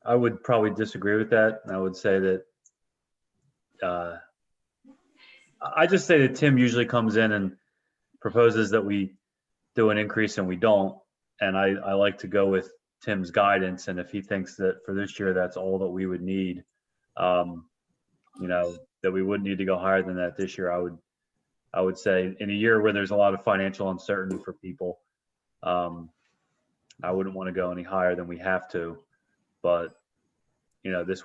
I would probably disagree with that. I would say that I just say that Tim usually comes in and proposes that we do an increase and we don't. And I like to go with Tim's guidance. And if he thinks that for this year, that's all that we would need, that we wouldn't need to go higher than that this year, I would say in a year where there's a lot of financial uncertainty for people, I wouldn't want to go any higher than we have to. But, this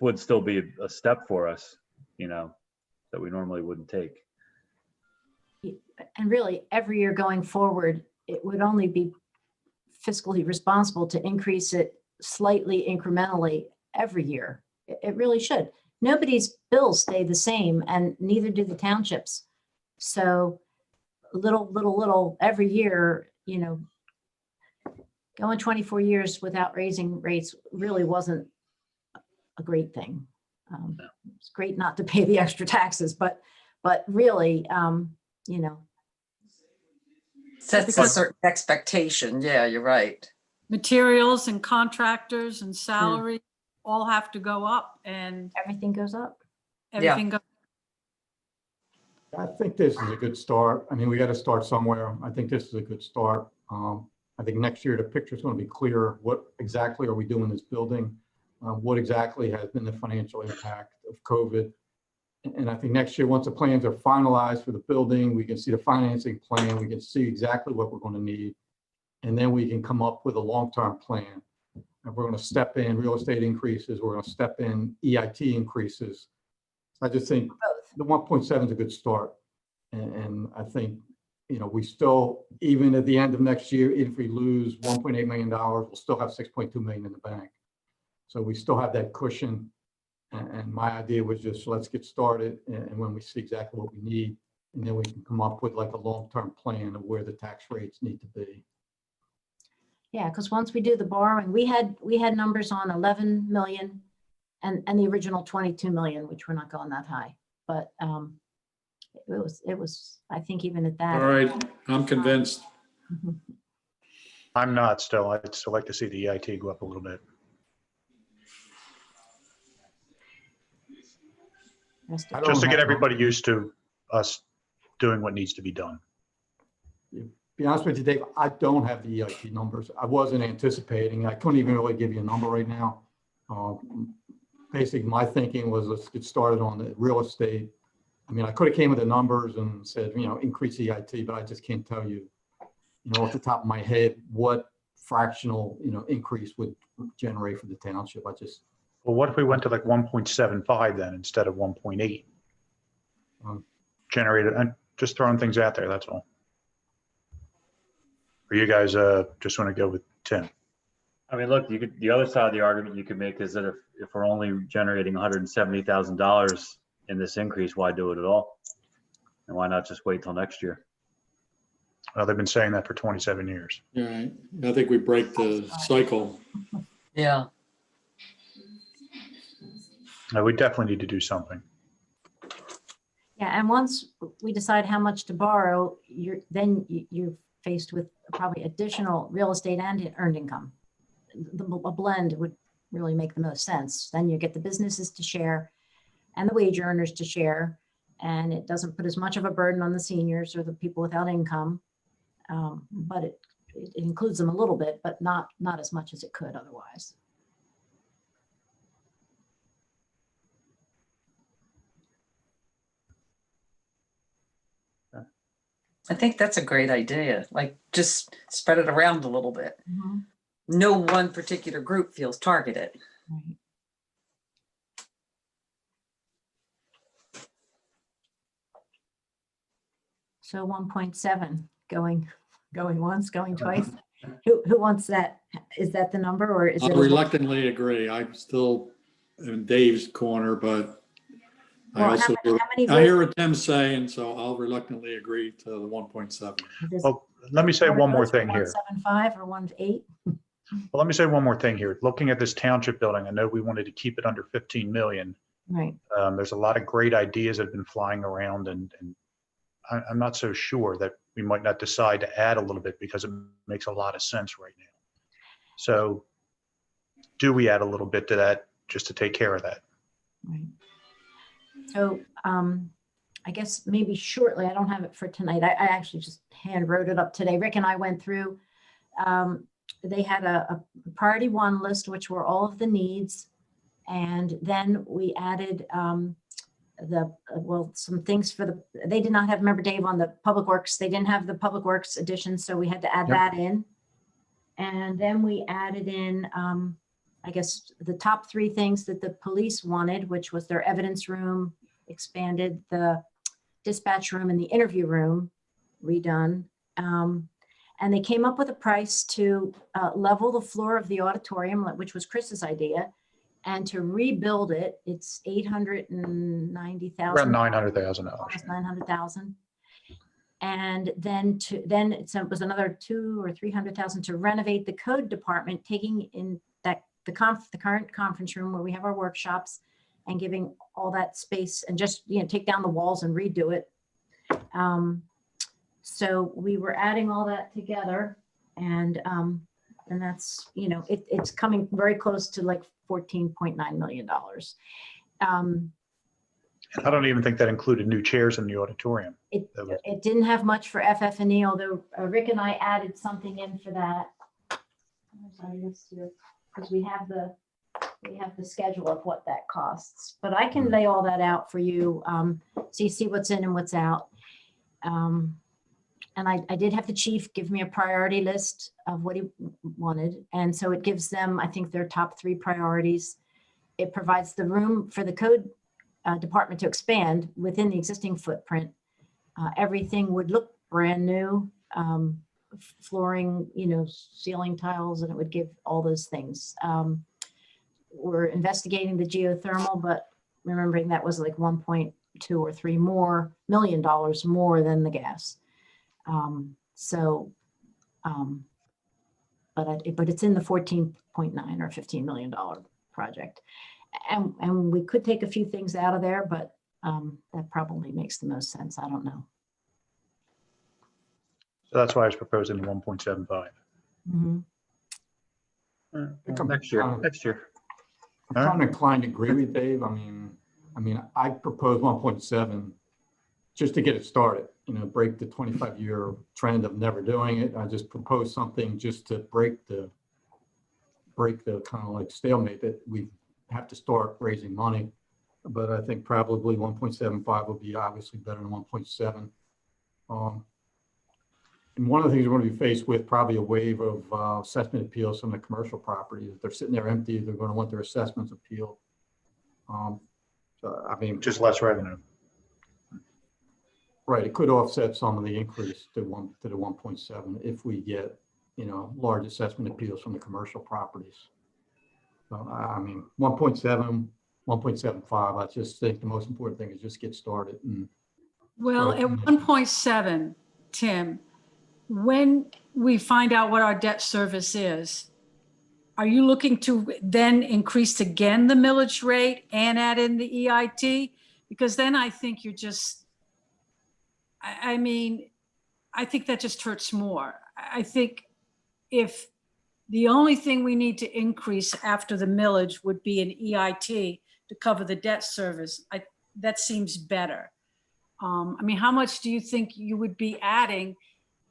would still be a step for us, that we normally wouldn't take. and really every year going forward, it would only be fiscally responsible to increase it slightly incrementally every year. It really should. Nobody's bills stay the same, and neither do the townships. So little every year, going 24 years without raising rates really wasn't a great thing. It's great not to pay the extra taxes, but really, Sets a certain expectation. Yeah, you're right. Materials and contractors and salary all have to go up, and everything goes up. everything goes. I think this is a good start. I mean, we got to start somewhere. I think this is a good start. I think next year the picture is going to be clearer. What exactly are we doing in this building? What exactly has been the financial impact of COVID? And I think next year, once the plans are finalized for the building, we can see the financing plan, we can see exactly what we're going to need. And then we can come up with a long-term plan. And we're going to step in real estate increases, we're going to step in EIT increases. I just think the 1.7 is a good start. And I think, we still, even at the end of next year, if we lose $1.8 million, we'll still have 6.2 million in the bank. So we still have that cushion. And my idea was just, let's get started. And when we see exactly what we need, and then we can come up with like a long-term plan of where the tax rates need to be. Yeah, because once we do the borrowing, we had numbers on 11 million and the original 22 million, which we're not going that high. But it was, I think even at that. All right, I'm convinced. I'm not still. I'd still like to see the EIT go up a little bit. Just to get everybody used to us doing what needs to be done. Be honest with you, Dave, I don't have the EIT numbers. I wasn't anticipating. I couldn't even really give you a number right now. Basically, my thinking was let's get started on the real estate. I mean, I could have came with the numbers and said, increase EIT, but I just can't tell you, off the top of my head, what fractional, increase would generate for the township. Well, what if we went to like 1.75 then instead of 1.8? Generated, and just throwing things out there, that's all. Or you guys just want to go with 10? I mean, look, the other side of the argument you could make is that if we're only generating $170,000 in this increase, why do it at all? And why not just wait till next year? Well, they've been saying that for 27 years. Yeah, I think we break the cycle. Yeah. We definitely need to do something. Yeah, and once we decide how much to borrow, you're faced with probably additional real estate and earned income. A blend would really make the most sense. Then you get the businesses to share and the wage earners to share, and it doesn't put as much of a burden on the seniors or the people without income. But it includes them a little bit, but not as much as it could otherwise. I think that's a great idea. Like, just spread it around a little bit. Mhm. No one particular group feels targeted. Right. So 1.7 going once, going twice. Who wants that? Is that the number or is it? I'll reluctantly agree. I'm still in Dave's corner, but I Well, also, how many I hear votes- what Tim's saying, so I'll reluctantly agree to the 1.7. does- Well, let me say one more votes for thing here. 1.75 or 1.8? Well, let me say one more thing here. Looking at this township building, I know we wanted to keep it under 15 million. Right. There's a lot of great ideas that have been flying around and I'm not so sure that we might not decide to add a little bit because it makes a lot of sense right now. So do we add a little bit to that just to take care of that? Right. So I guess maybe shortly, I don't have it for tonight. I actually just hand wrote it up today. Rick and I went through, they had a priority one list, which were all of the needs. And then we added some things for they did not have, remember Dave, on the Public Works, they didn't have the Public Works edition, so we had to add Yep. that in. And then we added in, I guess, the top three things that the police wanted, which was their evidence room expanded, the dispatch room and the interview room redone. And they came up with a price to level the floor of the auditorium, which was Chris's idea, and to rebuild it. It's $890,000. Around $900,000. 900,000. And then it was another 200,000 or 300,000 to renovate the code department, taking in that the current conference room where we have our workshops and giving all that space and just, take down the walls and redo it. So we were adding all that together and that's, it's coming very close to like $14.9 million. I don't even think that included new chairs in the auditorium. It didn't have much for FF&E, although Rick and I added something in for that. Because we have the schedule of what that costs, but I can lay all that out for you. So you see what's in and what's out. And I did have the chief give me a priority list of what he wanted. And so it gives them, I think, their top three priorities. It provides the room for the code department to expand within the existing footprint. Everything would look brand new, flooring, ceiling tiles, and it would give all those things. We're investigating the geothermal, but remembering that was like 1.2 or 3 million dollars more than the gas. But it's in the 14.9 or $15 million project. And we could take a few things out of there, but that probably makes the most sense. I don't know. So that's why I was proposing the 1.75. Mhm. Next year. I'm kind of inclined to agree with Dave. I mean, I propose 1.7 just to get it started, break the 25-year trend of never doing it. I just propose something just to break the kind of like stalemate that we have to start raising money. But I think probably 1.75 would be obviously better than 1.7. And one of the things we're going to be faced with, probably a wave of assessment appeals from the commercial properties. If they're sitting there empty, they're going to want their assessments appealed. Just less revenue. Right, it could offset some of the increase to the 1.7 if we get, large assessment appeals from the commercial properties. So, 1.7, 1.75, I just think the most important thing is just get started. Well, at 1.7, Tim, when we find out what our debt service is, are you looking to then increase again the millage rate and add in the EIT? Because then I think you're just, I think that just hurts more. I think if the only thing we need to increase after the millage would be an EIT to cover the debt service, that seems better. How much do you think you would be adding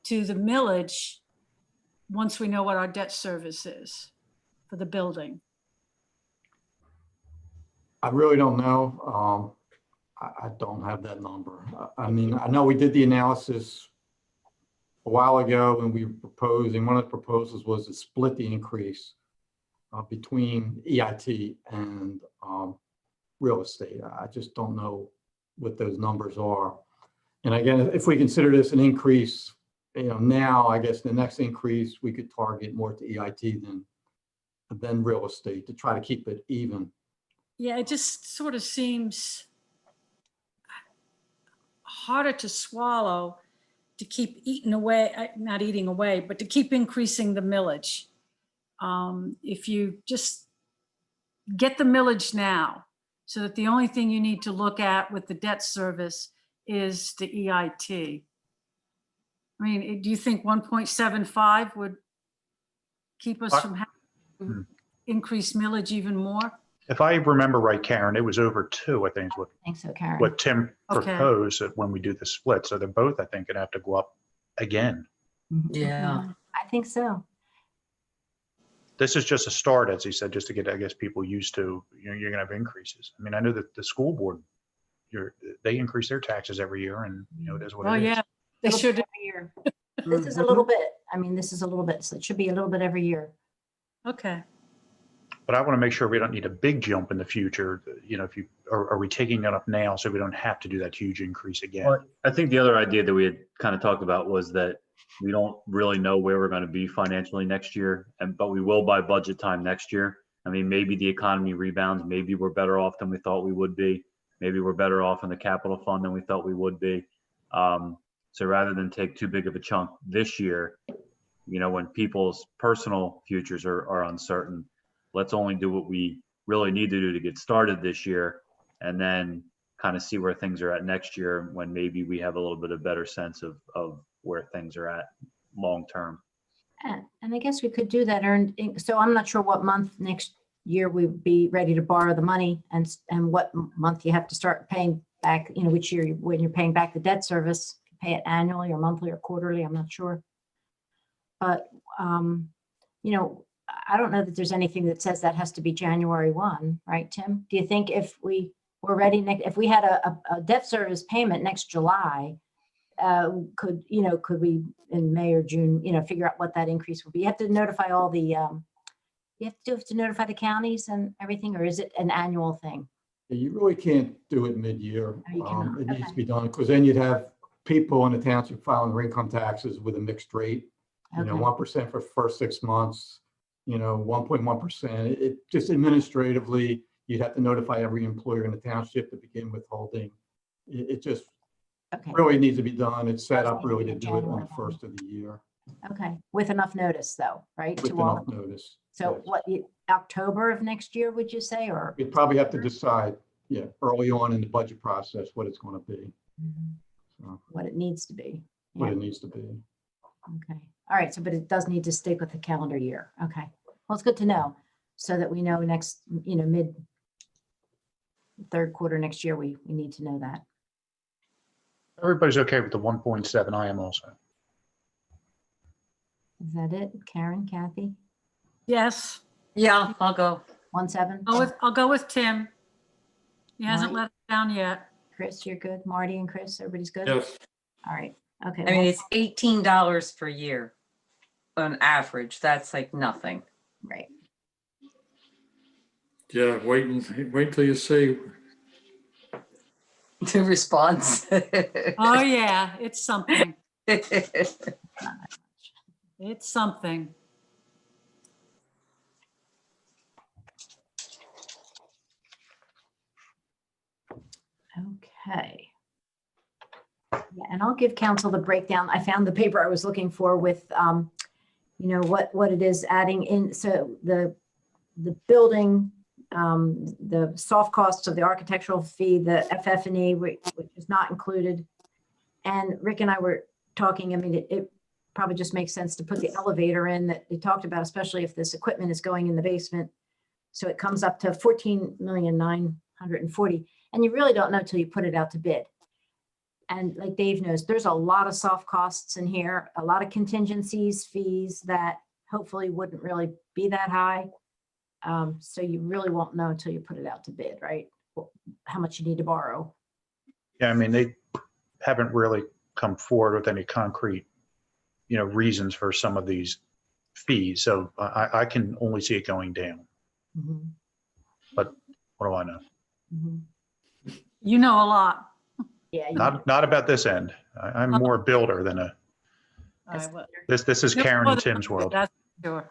to the millage once we know what our debt service is for the building? I really don't know. I don't have that number. I know we did the analysis a while ago when we were proposing, one of the proposals was to split the increase between EIT and real estate. I just don't know what those numbers are. And again, if we consider this an increase, now, I guess the next increase, we could target more to EIT than real estate to try to keep it even. Yeah, it just sort of seems harder to swallow to keep eating away, not eating away, but to keep increasing the millage. If you just get the millage now, so that the only thing you need to look at with the debt service is the EIT. I mean, do you think 1.75 would keep us from having to increase millage even more? If I remember right, Karen, it was over 2, I think is I think so, Karen. what Tim Okay. proposed when we do the split. So they're both, I think, gonna have to go up again. Yeah. I think so. This is just a start, as he said, just to get, I guess, people used to, you're gonna have increases. I mean, I know that the school board, they increase their taxes every year, and it is what Oh, it is. yeah, they Little should. bit every year. This is a little bit, I mean, this is a little bit, so it should be a little bit every year. Okay. But I want to make sure we don't need a big jump in the future. If you are we taking it up now so we don't have to do that huge increase again? Well, I think the other idea that we had kind of talked about was that we don't really know where we're going to be financially next year, but we will by budget time next year. I mean, maybe the economy rebounds. Maybe we're better off than we thought we would be. Maybe we're better off in the capital fund than we thought we would be. So rather than take too big of a chunk this year, when people's personal futures are uncertain, let's only do what we really need to do to get started this year, and then kind of see where things are at next year when maybe we have a little bit of better sense of where things are at long term. And I guess we could do that. So I'm not sure what month next year we'd be ready to borrow the money and what month you have to start paying back, which year when you're paying back the debt service, pay it annually or monthly or quarterly, I'm not sure. But, I don't know that there's anything that says that has to be January 1, right, Tim? Do you think if we were ready, if we had a debt service payment next July, could we in May or June, figure out what that increase would be? You have to notify all the, you have to notify the counties and everything, or is it an annual thing? You really can't do it mid-year. Oh, you cannot. It needs Okay. to be done because then you'd have people in the township filing their income taxes with a mixed rate. Okay. 1% for the first 6 months, 1.1%. It just administratively, you'd have to notify every employer in the township to begin withholding. It just Okay, really needs to be done. It's set up really to Maybe do it on January the first of the year okay, with enough notice though, right? with To all, enough notice. so Yes. what, October of next year, would you say, or? You'd probably have to decide, early on in the budget process, what it's going to be, so What it needs to be. what Yeah. it needs to be. Okay, all right, so, but it does need to stick with the calendar year. Okay, well, it's good to know, so that we know next, mid third quarter next year, we need to know that. Everybody's okay with the 1.7. I am also. Is that it? Karen, Kathy, Yes, Yeah, I'll go. 1.7? I'll go with Tim. He hasn't Right. let us down yet. Chris, you're good? Marty and Chris, everybody's good? Yes. All right, okay. I mean, it's $18 per year on average. That's like nothing. Right, Yeah, wait till you see. The response. Oh, yeah, it's something. It's something. okay. Yeah, and I'll give council the breakdown. I found the paper I was looking for with, what it is adding in. So the building, the soft costs of the architectural fee, the FF&E, which is not included. And Rick and I were talking, I mean, it probably just makes sense to put the elevator in that we talked about, especially if this equipment is going in the basement. So it comes up to 14,940,000, and you really don't know till you put it out to bid. And like Dave knows, there's a lot of soft costs in here, a lot of contingencies, fees that hopefully wouldn't really be that high. So you really won't know until you put it out to bid, right? How much you need to borrow. Yeah, I mean, they haven't really come forward with any concrete reasons for some of these fees. So I can only see it going down. Mhm, What do I know? mhm. You know a lot. Yeah. you- Not about this end. I'm more a builder than a, I will- this is Karen and Tim's world, That's sure.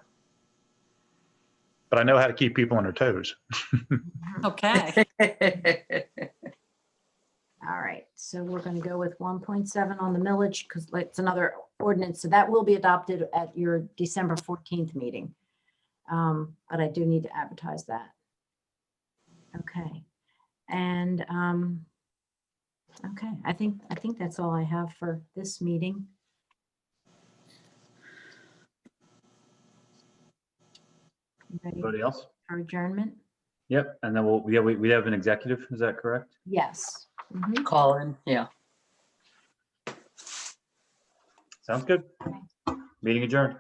but I know how to keep people on their toes. Okay. All right, so we're going to go with 1.7 on the millage because it's another ordinance. So that will be adopted at your December 14th meeting. But I do need to advertise that. Okay. And, okay, I think that's all I have for this meeting. Ready Anybody else? for adjournment? Yep, and then we have an executive, is that correct? Yes. Mhm. Colin, yeah. Sounds good. Meeting adjourned.